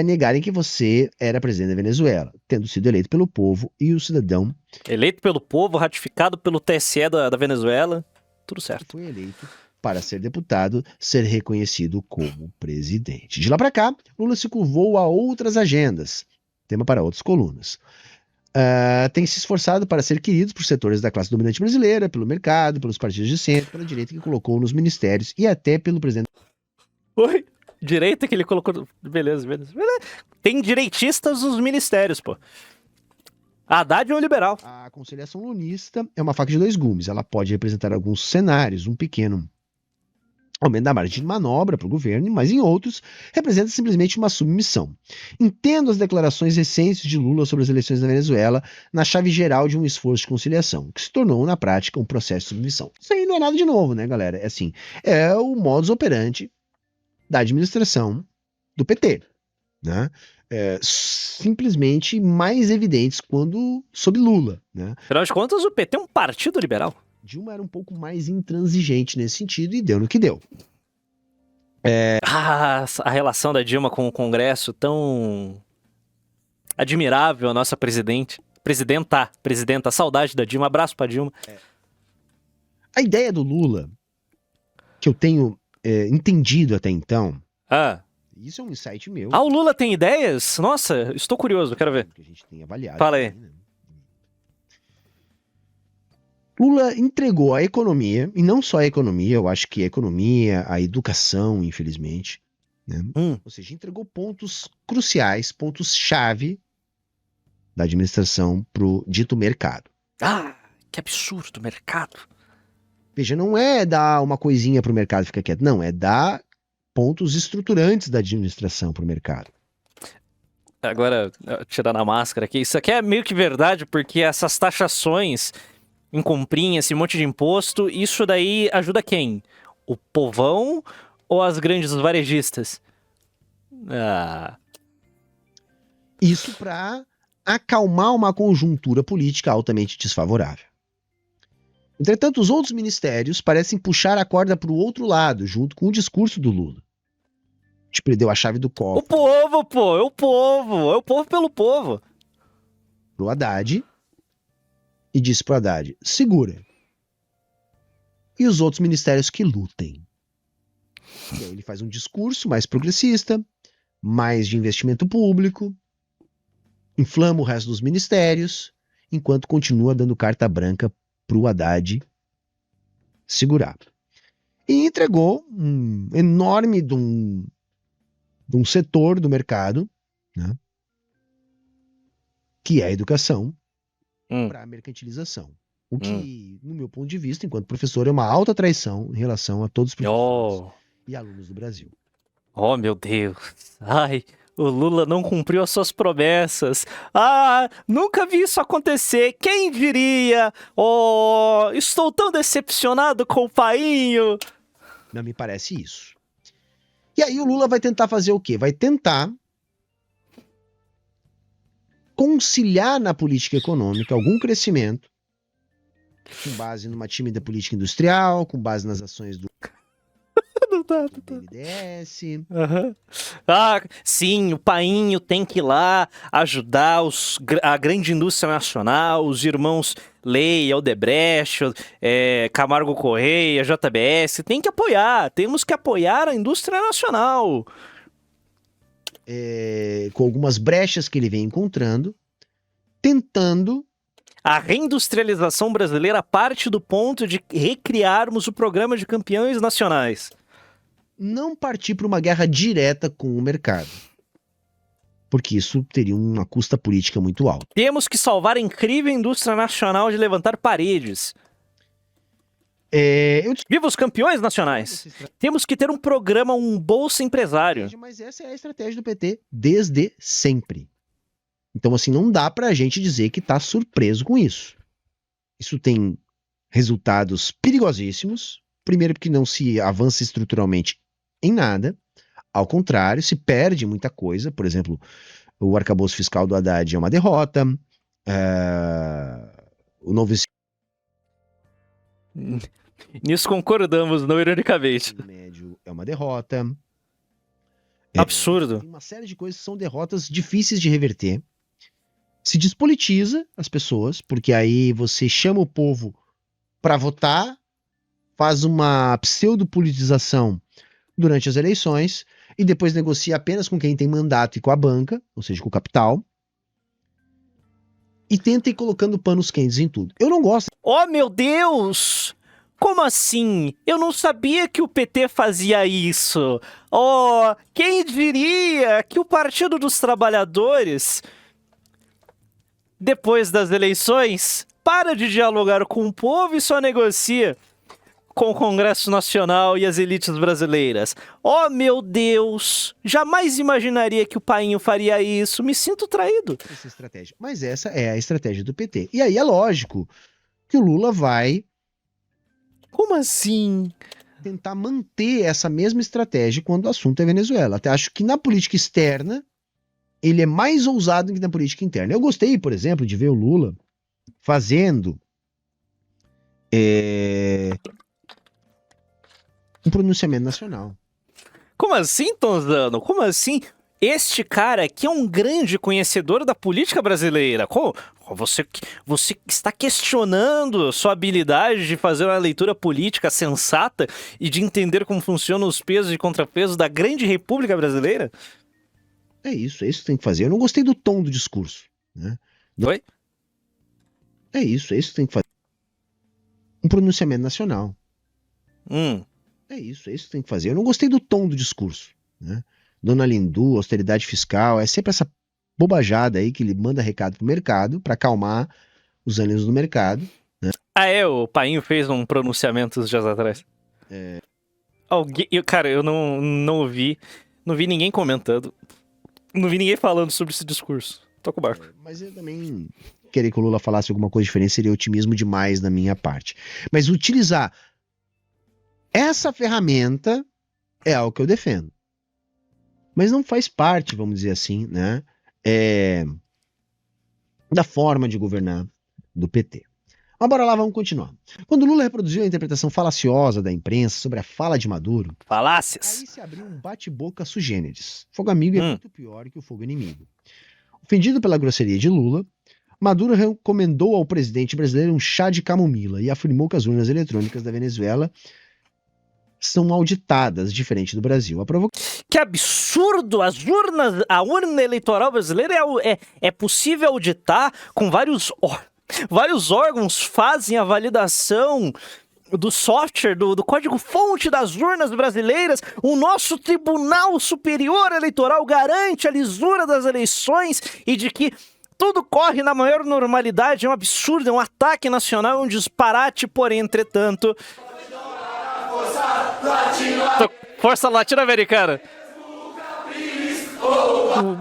S2: negarem que você era presidente da Venezuela, tendo sido eleito pelo povo e o cidadão...
S1: Eleito pelo povo, ratificado pelo TSE da Venezuela... Tudo certo.
S2: Foi eleito para ser deputado, ser reconhecido como presidente. De lá para cá, Lula se curvou a outras agendas, tema para outras colunas. tem se esforçado para ser queridos por setores da classe dominante brasileira, pelo mercado, pelos partidos de centro, pela direita que colocou nos ministérios e até pelo presidente.
S1: Oi? Direita que ele colocou. Beleza. Tem direitistas nos ministérios, pô. Haddad é um liberal.
S2: A conciliação lunista é uma faca de dois gumes. Ela pode representar alguns cenários, um pequeno aumento da margem de manobra para o governo, mas em outros representa simplesmente uma submissão. Entendo as declarações recentes de Lula sobre as eleições na Venezuela na chave geral de um esforço de conciliação, que se tornou, na prática, um processo de submissão. Isso aí não é nada de novo, né, galera? É assim, é o modus operandi da administração do PT, né? Simplesmente mais evidentes quando sob Lula, né?
S1: Afinal de contas, o PT é um partido liberal.
S2: Dilma era um pouco mais intransigente nesse sentido e deu no que deu.
S1: A relação da Dilma com o Congresso tão admirável, a nossa presidenta, saudade da Dilma, abraço pra Dilma.
S2: A ideia do Lula, que eu tenho entendido até então, isso é um insight meu.
S1: O Lula tem ideias? Nossa, estou curioso, quero ver.
S2: Que a gente tem avaliado.
S1: Fala aí.
S2: Né? Lula entregou a economia, e não só a economia, eu acho que a economia, a educação, infelizmente, né? Ou seja, entregou pontos cruciais, pontos-chave da administração pro dito mercado.
S1: Que absurdo, mercado.
S2: Veja, não é dar uma coisinha pro mercado e ficar quieto, não, é dar pontos estruturantes da administração pro mercado.
S1: Agora, tirando a máscara aqui, isso aqui é meio que verdade, porque essas taxações em comprinha, esse monte de imposto, isso daí ajuda quem? O povão ou as grandes varejistas?
S2: Isso para acalmar uma conjuntura política altamente desfavorável. Entretanto, os outros ministérios parecem puxar a corda para o outro lado, junto com o discurso do Lula. Tipo, ele deu a chave do cofre.
S1: O povo, pô, é o povo pelo povo.
S2: Pro Haddad, e disse pro Haddad, segura. E os outros ministérios que lutem. E aí ele faz um discurso mais progressista, mais de investimento público, inflama o resto dos ministérios, enquanto continua dando carta branca pro Haddad segurar. E entregou um enorme de um setor do mercado, né, que é a educação, para a mercantilização. O que, no meu ponto de vista, enquanto professor, é uma alta traição em relação a todos os professores e alunos do Brasil.
S1: Oh, meu Deus. Ai, o Lula não cumpriu as suas promessas. Nunca vi isso acontecer. Quem diria? Oh, estou tão decepcionado com o painho.
S2: Não me parece isso. E aí o Lula vai tentar fazer o quê? Vai tentar conciliar na política econômica algum crescimento com base numa tímida política industrial, com base nas ações do BNDES.
S1: Sim, o painho tem que ir lá ajudar a grande indústria nacional, os irmãos Lei, Odebrecht, Camargo Correia, JBS, tem que apoiar, temos que apoiar a indústria nacional.
S2: Com algumas brechas que ele vem encontrando, tentando...
S1: A reindustrialização brasileira parte do ponto de recriarmos o programa de campeões nacionais.
S2: Não partir para uma guerra direta com o mercado. Porque isso teria uma custa política muito alta.
S1: Temos que salvar a incrível indústria nacional de levantar paredes. Viva os campeões nacionais! Temos que ter um programa, um Bolsa Empresário.
S2: Mas essa é a estratégia do PT desde sempre. Então, assim, não dá pra gente dizer que tá surpreso com isso. Isso tem resultados perigosíssimos. Primeiro, porque não se avança estruturalmente em nada. Ao contrário, se perde muita coisa. Por exemplo, o arcabouço fiscal do Haddad é uma derrota. O novo
S1: Nisso concordamos, não ironicamente.
S2: ensino médio é uma derrota.
S1: Absurdo.
S2: Tem uma série de coisas que são derrotas difíceis de reverter. Se despolitiza as pessoas, porque aí você chama o povo para votar, faz uma pseudopolitização durante as eleições e depois negocia apenas com quem tem mandato e com a banca, ou seja, com o capital. e tenta ir colocando panos quentes em tudo. Eu não gosto.
S1: Oh, meu Deus! Como assim? Eu não sabia que o PT fazia isso. Oh, quem diria que o Partido dos Trabalhadores, depois das eleições, para de dialogar com o povo e só negocia com o Congresso Nacional e as elites brasileiras. Oh, meu Deus! Jamais imaginaria que o Painho faria isso. Me sinto traído.
S2: Essa estratégia. Mas essa é a estratégia do PT. E aí é lógico que o Lula vai
S1: Como assim?
S2: tentar manter essa mesma estratégia quando o assunto é Venezuela. Até acho que na política externa ele é mais ousado que na política interna. Eu gostei, por exemplo, de ver o Lula fazendo um pronunciamento nacional.
S1: Como assim, Tonzano? Como assim? Este cara que é um grande conhecedor da política brasileira. Você está questionando sua habilidade de fazer uma leitura política sensata e de entender como funcionam os pesos e contrapesos da grande República Brasileira?
S2: É isso que tem que fazer. Eu não gostei do tom do discurso, né?
S1: Oi?
S2: É isso que tem que fazer. Um pronunciamento nacional. É isso que tem que fazer. Eu não gostei do tom do discurso, né? Dona Lindu, austeridade fiscal, é sempre essa bobajada aí que ele manda recado pro mercado para acalmar os ânimos do mercado.
S1: Ah, o Painho fez um pronunciamento uns dias atrás. Cara, eu não vi ninguém comentando, não vi ninguém falando sobre esse discurso. Toca o barco.
S2: Mas eu também querer que o Lula falasse alguma coisa diferente seria otimismo demais da minha parte. Mas utilizar essa ferramenta é algo que eu defendo. Mas não faz parte, vamos dizer assim, né, da forma de governar do PT. Mas bora lá, vamos continuar. Quando Lula reproduziu a interpretação falaciosa da imprensa sobre a fala de Maduro,
S1: Falácias.
S2: aí se abriu um bate-boca sui generis. Fogo amigo é muito pior que o fogo inimigo. Ofendido pela grosseria de Lula, Maduro recomendou ao presidente brasileiro um chá de camomila e afirmou que as urnas eletrônicas da Venezuela são auditadas, diferente do Brasil.
S1: Que absurdo! A urna eleitoral brasileira é possível auditar com vários órgãos fazem a validação do software, do código-fonte das urnas brasileiras. O nosso Tribunal Superior Eleitoral garante a lisura das eleições e de que tudo corre na maior normalidade. É um absurdo, é um ataque nacional, um disparate, porém, entretanto... Força latino-americana.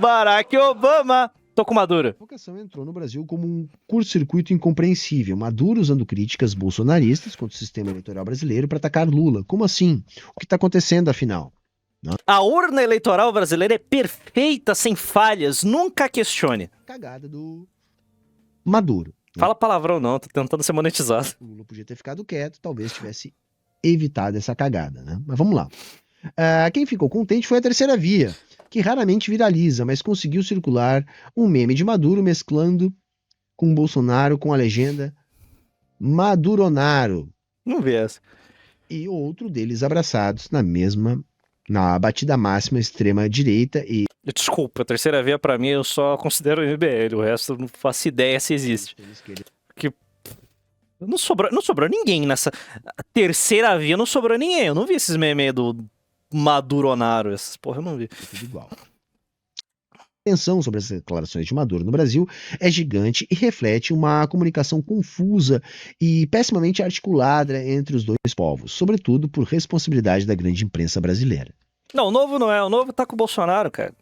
S1: Barack Obama. Tô com Maduro.
S2: A provocação entrou no Brasil como um curto-circuito incompreensível. Maduro usando críticas bolsonaristas contra o sistema eleitoral brasileiro para atacar Lula. Como assim? O que está acontecendo, afinal? Não?
S1: A urna eleitoral brasileira é perfeita, sem falhas. Nunca questione.
S2: Cagada do Maduro. Né?
S1: Fala palavrão não, tô tentando ser monetizado.
S2: O Lula podia ter ficado quieto, talvez tivesse evitado essa cagada, né? Mas vamos lá. Quem ficou contente foi a Terceira Via, que raramente viraliza, mas conseguiu circular um meme de Maduro mesclando com Bolsonaro com a legenda Maduronaro.
S1: Não vi essa.
S2: E outro deles abraçados na batida máxima extrema-direita e...
S1: Desculpa, a Terceira Via pra mim eu só considero o MBL, o resto eu não faço ideia se existe. Que não sobrou ninguém nessa Terceira Via, não sobrou ninguém. Eu não vi esses memes do Maduronaro, essas porra eu não vi.
S2: Tudo igual. A tensão sobre as declarações de Maduro no Brasil é gigante e reflete uma comunicação confusa e pessimamente articulada entre os dois povos, sobretudo por responsabilidade da grande imprensa brasileira.
S1: Não, o Novo não é, o Novo tá com o Bolsonaro, cara.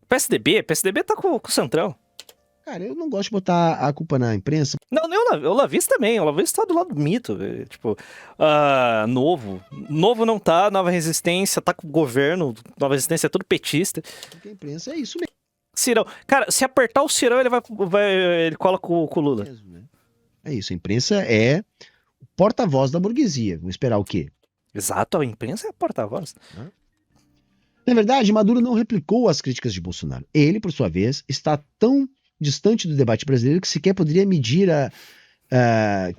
S1: PSDB tá com o Centrão.
S2: Cara, eu não gosto de botar a culpa na imprensa.
S1: Não, o Olavis também. O Olavis tá do lado do mito. Véio. Tipo, Novo. Novo não tá, Nova Resistência tá com o governo. Nova Resistência é tudo petista.
S2: Porque a imprensa é isso mesmo.
S1: Cirão. Cara, se apertar o Cirão, ele cola com o Lula.
S2: É isso, a imprensa é o porta-voz da burguesia. Vamos esperar o quê?
S1: Exato, a imprensa é a porta-voz.
S2: Na verdade, Maduro não replicou as críticas de Bolsonaro. Ele, por sua vez, está tão distante do debate brasileiro que sequer poderia medir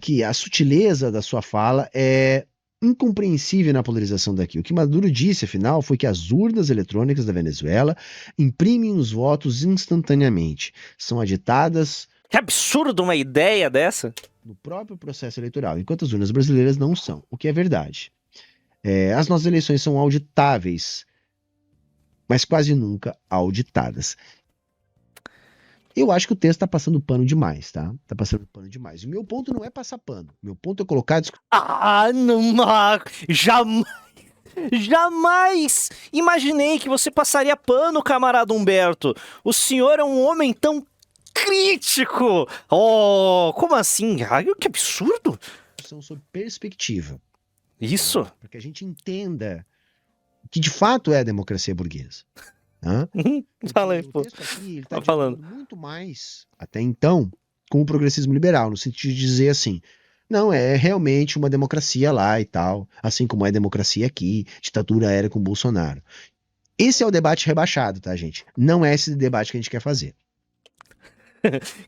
S2: que a sutileza da sua fala é incompreensível na polarização daqui. O que Maduro disse, afinal, foi que as urnas eletrônicas da Venezuela imprimem os votos instantaneamente. São aditadas
S1: Que absurdo uma ideia dessa.
S2: no próprio processo eleitoral, enquanto as urnas brasileiras não são, o que é verdade. As nossas eleições são auditáveis, mas quase nunca auditadas. Eu acho que o texto tá passando pano demais, tá? Tá passando pano demais. O meu ponto não é passar pano. O meu ponto é colocar...
S1: Ah, não, jamais, jamais imaginei que você passaria pano, camarada Humberto. O senhor é um homem tão crítico. Oh, como assim? Ai, que absurdo.
S2: sobre perspectiva.
S1: Isso.
S2: Para que a gente entenda o que de fato é a democracia burguesa. Tá?
S1: Fala aí,
S2: O
S1: pô.
S2: texto aqui, ele tá
S1: Tá falando.
S2: dialogando muito mais, até então, com o progressismo liberal, no sentido de dizer assim, não, é realmente uma democracia lá e tal, assim como é democracia aqui, ditadura era com Bolsonaro. Esse é o debate rebaixado, tá, gente? Não é esse debate que a gente quer fazer.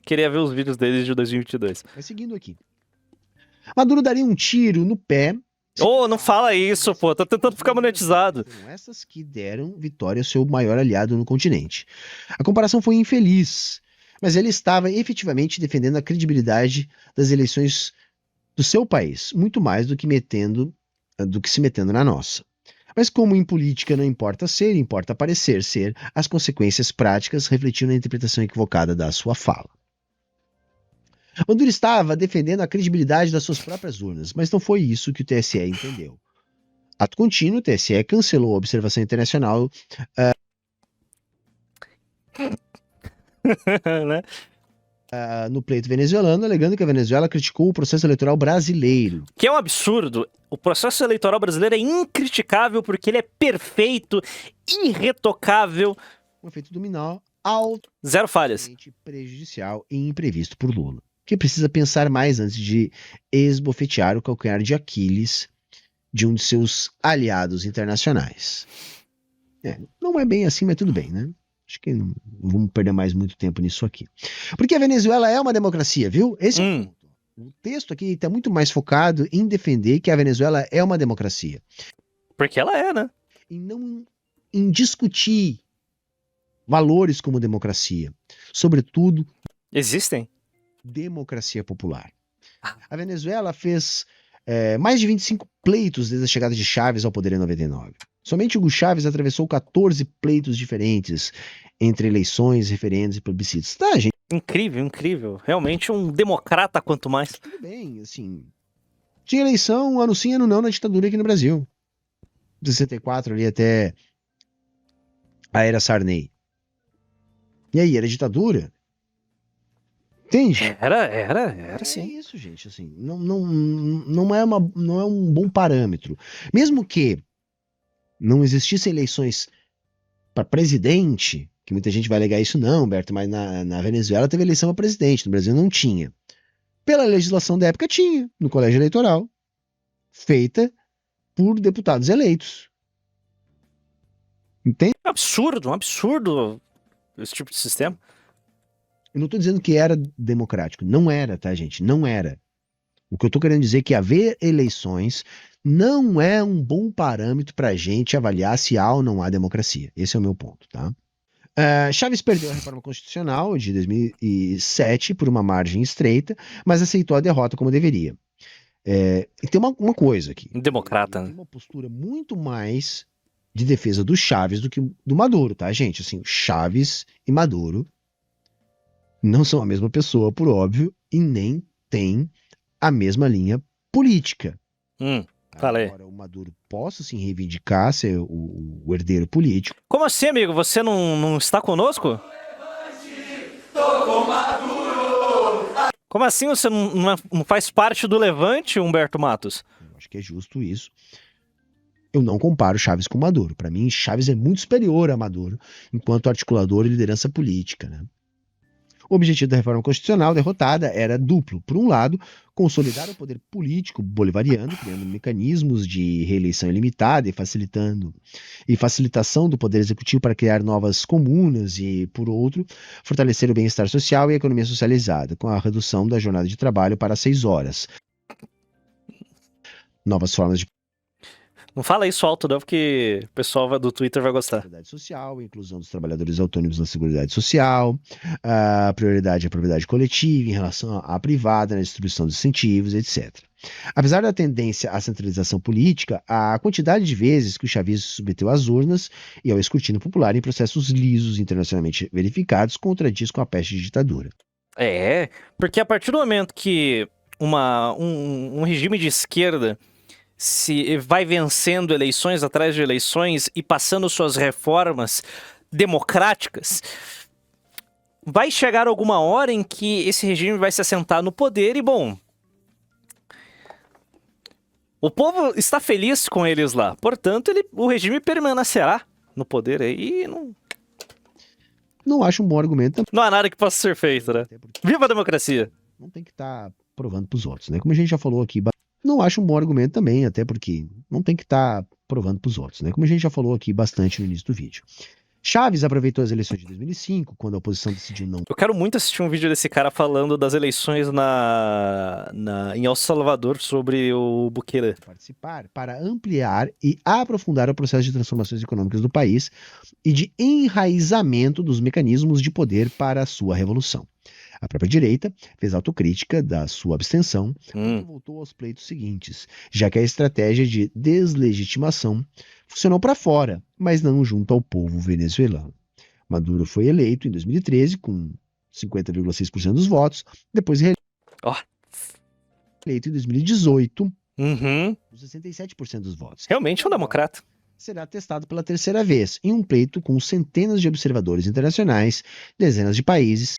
S1: Queria ver os vídeos deles de 2022.
S2: Mas seguindo aqui. Maduro daria um tiro no pé.
S1: Oh, não fala isso, pô. Tá tentando ficar monetizado.
S2: Foram essas que deram vitória ao seu maior aliado no continente. A comparação foi infeliz, mas ele estava efetivamente defendendo a credibilidade das eleições do seu país, muito mais do que se metendo na nossa. Mas como em política não importa ser, importa parecer ser, as consequências práticas refletiram na interpretação equivocada da sua fala. Maduro estava defendendo a credibilidade das suas próprias urnas, mas não foi isso que o TSE entendeu. Ato contínuo, o TSE cancelou a observação internacional
S1: Né?
S2: no pleito venezuelano, alegando que a Venezuela criticou o processo eleitoral brasileiro.
S1: Que é um absurdo. O processo eleitoral brasileiro é incriticável porque ele é perfeito, irretocável,
S2: Um efeito dominó
S1: zero falhas.
S2: altamente prejudicial e imprevisto por Lula, que precisa pensar mais antes de esbofetear o calcanhar de Aquiles de um de seus aliados internacionais. Não é bem assim, mas tudo bem, né? Acho que não vamos perder mais muito tempo nisso aqui. Porque a Venezuela é uma democracia, viu? Esse é o ponto. O texto aqui está muito mais focado em defender que a Venezuela é uma democracia.
S1: Porque ela é, né?
S2: E não em discutir valores como democracia. Sobretudo,
S1: Existem.
S2: democracia popular. A Venezuela fez mais de 25 pleitos desde a chegada de Chávez ao poder em 99. Somente Hugo Chávez atravessou 14 pleitos diferentes entre eleições, referendos e plebiscitos. Tá, gente?
S1: Incrível, incrível. Realmente um democrata quanto mais.
S2: Tudo bem, assim. Tinha eleição ano sim, ano não na ditadura aqui no Brasil. De 64 ali até a era Sarney. E aí, era ditadura? Entende?
S1: Era
S2: É
S1: sim.
S2: isso, gente, assim, não é um bom parâmetro. Mesmo que não existissem eleições para presidente, que muita gente vai alegar isso não, Humberto, mas na Venezuela teve eleição para presidente, no Brasil não tinha. Pela legislação da época tinha, no colégio eleitoral, feita por deputados eleitos. Entende?
S1: Um absurdo esse tipo de sistema.
S2: Eu não tô dizendo que era democrático. Não era, tá, gente? Não era. O que eu tô querendo dizer é que haver eleições não é um bom parâmetro pra gente avaliar se há ou não há democracia. Esse é o meu ponto, tá? Chávez perdeu a reforma constitucional de 2007 por uma margem estreita, mas aceitou a derrota como deveria. E tem uma coisa aqui.
S1: Democrata,
S2: Tem
S1: né?
S2: uma postura muito mais de defesa do Chávez do que do Maduro, tá, gente? Assim, Chávez e Maduro não são a mesma pessoa, por óbvio, e nem têm a mesma linha política.
S1: Fala aí.
S2: Agora, o Maduro possa se reivindicar ser o herdeiro político.
S1: Como assim, amigo? Você não está conosco? Como assim você não faz parte do Levante, Humberto Matos?
S2: Eu acho que é justo isso. Eu não comparo Chávez com Maduro. Para mim, Chávez é muito superior a Maduro enquanto articulador e liderança política, né? O objetivo da reforma constitucional derrotada era duplo. Por um lado, consolidar o poder político bolivariano, criando mecanismos de reeleição ilimitada e facilitação do poder executivo para criar novas comunas e, por outro, fortalecer o bem-estar social e a economia socializada, com a redução da jornada de trabalho para 6 horas. Novas formas de
S1: Não fala isso alto não, porque o pessoal do Twitter vai gostar.
S2: Seguridade social, inclusão dos trabalhadores autônomos na Seguridade Social, a prioridade à propriedade coletiva em relação à privada, na distribuição dos incentivos, etc. Apesar da tendência à centralização política, a quantidade de vezes que o chavismo se submeteu às urnas e ao escrutínio popular em processos lisos internacionalmente verificados contradiz com a peste de ditadura.
S1: Porque a partir do momento que um regime de esquerda se vai vencendo eleições atrás de eleições e passando suas reformas democráticas, vai chegar alguma hora em que esse regime vai se assentar no poder e, bom, o povo está feliz com eles lá. Portanto, o regime permanecerá no poder aí.
S2: Não acho um bom argumento também.
S1: Não há nada que possa ser feito, né? Viva a democracia!
S2: Não tem que estar provando para os outros, né? Como a gente já falou aqui, não acho um bom argumento também, até porque não tem que estar provando para os outros, né? Como a gente já falou aqui bastante no início do vídeo. Chaves aproveitou as eleições de 2005, quando a oposição decidiu não...
S1: Eu quero muito assistir um vídeo desse cara falando das eleições em El Salvador sobre o Bukele.
S2: Participar para ampliar e aprofundar o processo de transformações econômicas do país e de enraizamento dos mecanismos de poder para a sua revolução. A própria direita fez autocrítica da sua abstenção e voltou aos pleitos seguintes, já que a estratégia de deslegitimação funcionou para fora, mas não junto ao povo venezuelano. Maduro foi eleito em 2013 com 50,6% dos votos, depois reeleito em 2018 com 67% dos votos.
S1: Realmente é um democrata.
S2: Será testado pela terceira vez em um pleito com centenas de observadores internacionais, dezenas de países.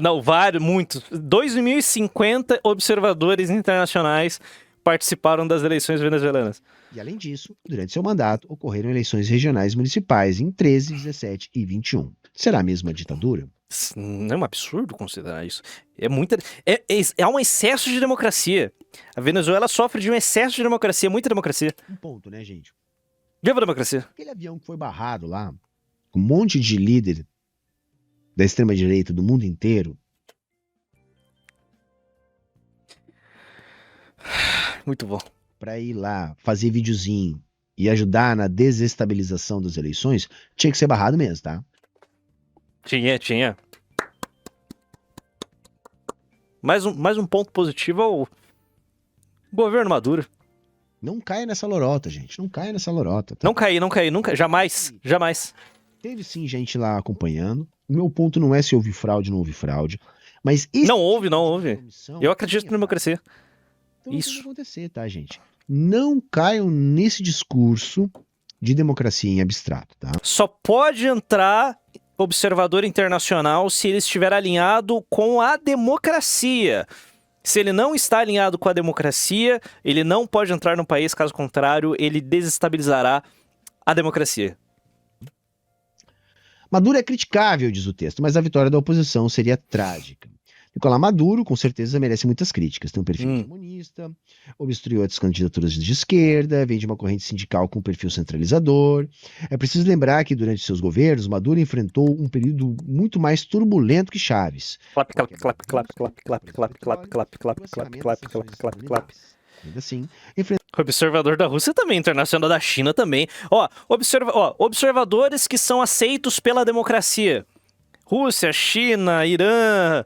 S1: Não, muitos. 2.050 observadores internacionais participaram das eleições venezuelanas.
S2: E além disso, durante seu mandato, ocorreram eleições regionais municipais em 13, 17 e 21. Será mesmo a ditadura?
S1: Não é um absurdo considerar isso. É um excesso de democracia. A Venezuela sofre de um excesso de democracia, muita democracia.
S2: Um ponto, né, gente?
S1: Viva a democracia.
S2: Aquele avião que foi barrado lá, com um monte de líder da extrema-direita do mundo inteiro.
S1: Muito bom.
S2: Para ir lá fazer videozinho e ajudar na desestabilização das eleições, tinha que ser barrado mesmo, tá?
S1: Tinha. Mais um ponto positivo ao governo Maduro.
S2: Não caia nessa lorota, gente. Não caia nessa lorota. Tá?
S1: Não cair, nunca. Jamais.
S2: Teve sim gente lá acompanhando. O meu ponto não é se houve fraude ou não houve fraude. Mas
S1: não houve. Eu acredito na democracia.
S2: Então
S1: isso.
S2: Não vai acontecer, tá, gente? Não caiam nesse discurso de democracia em abstrato, tá?
S1: Só pode entrar observador internacional se ele estiver alinhado com a democracia. Se ele não está alinhado com a democracia, ele não pode entrar no país, caso contrário, ele desestabilizará a democracia.
S2: Maduro é criticável, diz o texto, mas a vitória da oposição seria trágica. Nicolás Maduro, com certeza, merece muitas críticas. Tem um perfil comunista, obstruiu as candidaturas de esquerda, vem de uma corrente sindical com perfil centralizador. É preciso lembrar que, durante seus governos, Maduro enfrentou um período muito mais turbulento que Chávez.
S1: Clap.
S2: Ainda assim,
S1: observador da Rússia também, internacional da China também. Observadores que são aceitos pela democracia. Rússia, China, Irã,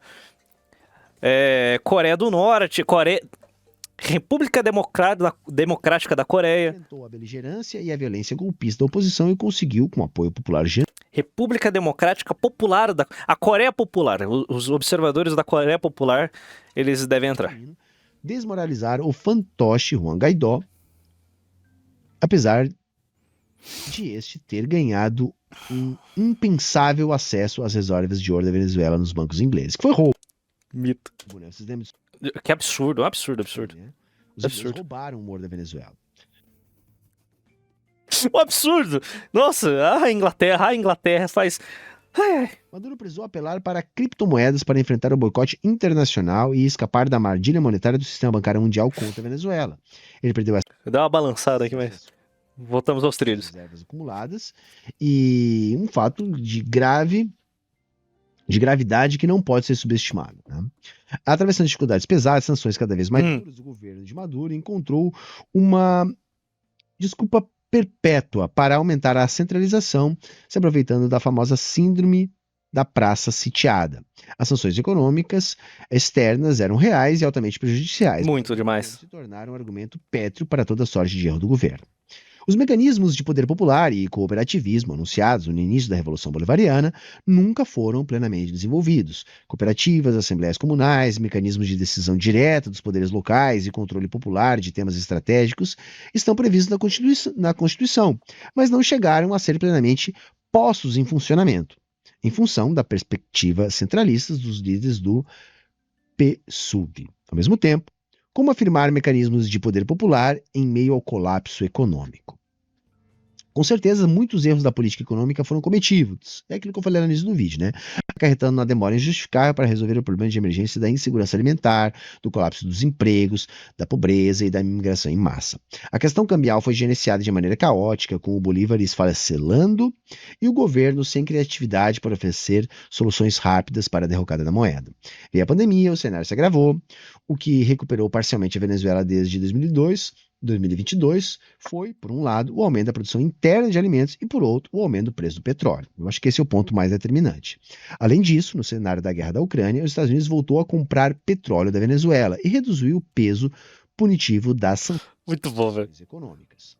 S1: Coreia do Norte, República Democrática da Coreia.
S2: Enfrentou a beligerância e a violência golpista da oposição e conseguiu, com apoio popular geral.
S1: República Democrática Popular, a Coreia Popular. Os observadores da Coreia Popular, eles devem entrar.
S2: Desmoralizar o fantoche Juan Guaidó, apesar de este ter ganhado um impensável acesso às reservas de ouro da Venezuela nos bancos ingleses, que foi roubo.
S1: Mito. Que absurdo, absurdo.
S2: Os ingleses roubaram o ouro da Venezuela.
S1: Um absurdo! Nossa, a Inglaterra faz...
S2: Maduro precisou apelar para criptomoedas para enfrentar o boicote internacional e escapar da armadilha monetária do sistema bancário mundial contra a Venezuela. Ele perdeu essa...
S1: Dá uma balançada aqui, mas voltamos aos trilhos.
S2: Reservas acumuladas e um fato de gravidade que não pode ser subestimado, né? Atravessando dificuldades pesadas, sanções cada vez mais duras, o governo de Maduro encontrou uma desculpa perpétua para aumentar a centralização, se aproveitando da famosa síndrome da praça sitiada. As sanções econômicas externas eram reais e altamente prejudiciais.
S1: Muito demais.
S2: Se tornaram um argumento pétreo para toda sorte de erro do governo. Os mecanismos de poder popular e cooperativismo anunciados no início da Revolução Bolivariana nunca foram plenamente desenvolvidos. Cooperativas, assembleias comunais, mecanismos de decisão direta dos poderes locais e controle popular de temas estratégicos estão previstos na Constituição, mas não chegaram a ser plenamente postos em funcionamento, em função da perspectiva centralista dos líderes do PSUV. Ao mesmo tempo, como afirmar mecanismos de poder popular em meio ao colapso econômico? Com certeza, muitos erros da política econômica foram cometidos. É aquilo que eu falei no início do vídeo, né? Acarretando uma demora injustificável para resolver o problema de emergência da insegurança alimentar, do colapso dos empregos, da pobreza e da imigração em massa. A questão cambial foi gerenciada de maneira caótica, com o Bolívar esfacelando e o governo sem criatividade para oferecer soluções rápidas para a derrocada da moeda. Veio a pandemia, o cenário se agravou, o que recuperou parcialmente a Venezuela desde 2022 foi, por um lado, o aumento da produção interna de alimentos e, por outro, o aumento do preço do petróleo. Eu acho que esse é o ponto mais determinante. Além disso, no cenário da guerra da Ucrânia, os Estados Unidos voltou a comprar petróleo da Venezuela e reduziu o peso punitivo das sanções econômicas.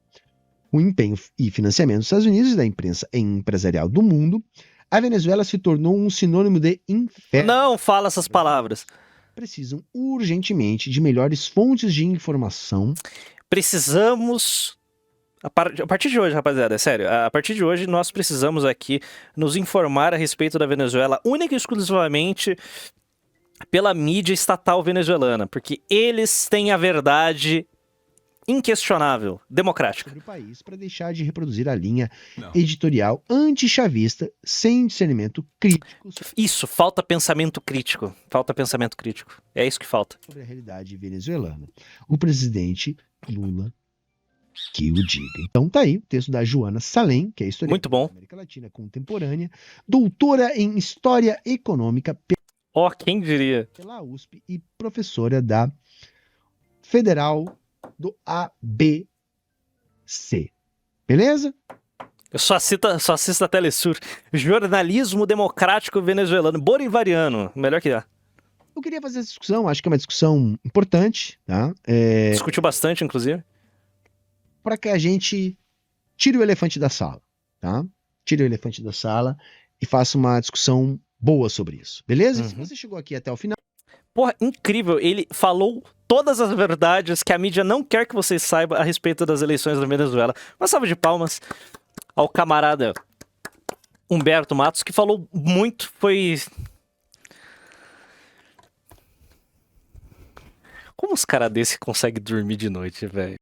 S2: O empenho e financiamento dos Estados Unidos e da imprensa empresarial do mundo, a Venezuela se tornou um sinônimo de inferno.
S1: Não fala essas palavras.
S2: Precisam urgentemente de melhores fontes de informação.
S1: Precisamos, a partir de hoje, rapaziada, é sério, a partir de hoje nós precisamos aqui nos informar a respeito da Venezuela única e exclusivamente pela mídia estatal venezuelana, porque eles têm a verdade inquestionável, democrática.
S2: Sobre o país para deixar de reproduzir a linha editorial antichavista sem discernimento crítico.
S1: Isso, falta pensamento crítico. Falta pensamento crítico. É isso que falta.
S2: Sobre a realidade venezuelana. O presidente Lula que o diga. Então tá aí o texto da Joana Salem, que é historiadora
S1: muito bom.
S2: Da América Latina contemporânea, doutora em História Econômica
S1: quem diria?
S2: Pela USP e professora da Federal do ABC. Beleza?
S1: Eu só assisto a Telesur. Jornalismo democrático venezuelano, bolivariano, melhor que há.
S2: Eu queria fazer essa discussão, acho que é uma discussão importante, tá?
S1: Discutiu bastante, inclusive.
S2: Para que a gente tire o elefante da sala, tá? Tire o elefante da sala e faça uma discussão boa sobre isso, beleza? Se você chegou aqui até o final...
S1: Porra, incrível, ele falou todas as verdades que a mídia não quer que vocês saibam a respeito das eleições da Venezuela. Uma salva de palmas ao camarada Humberto Matos, que falou muito, foi... Como os caras desses conseguem dormir de noite, velho?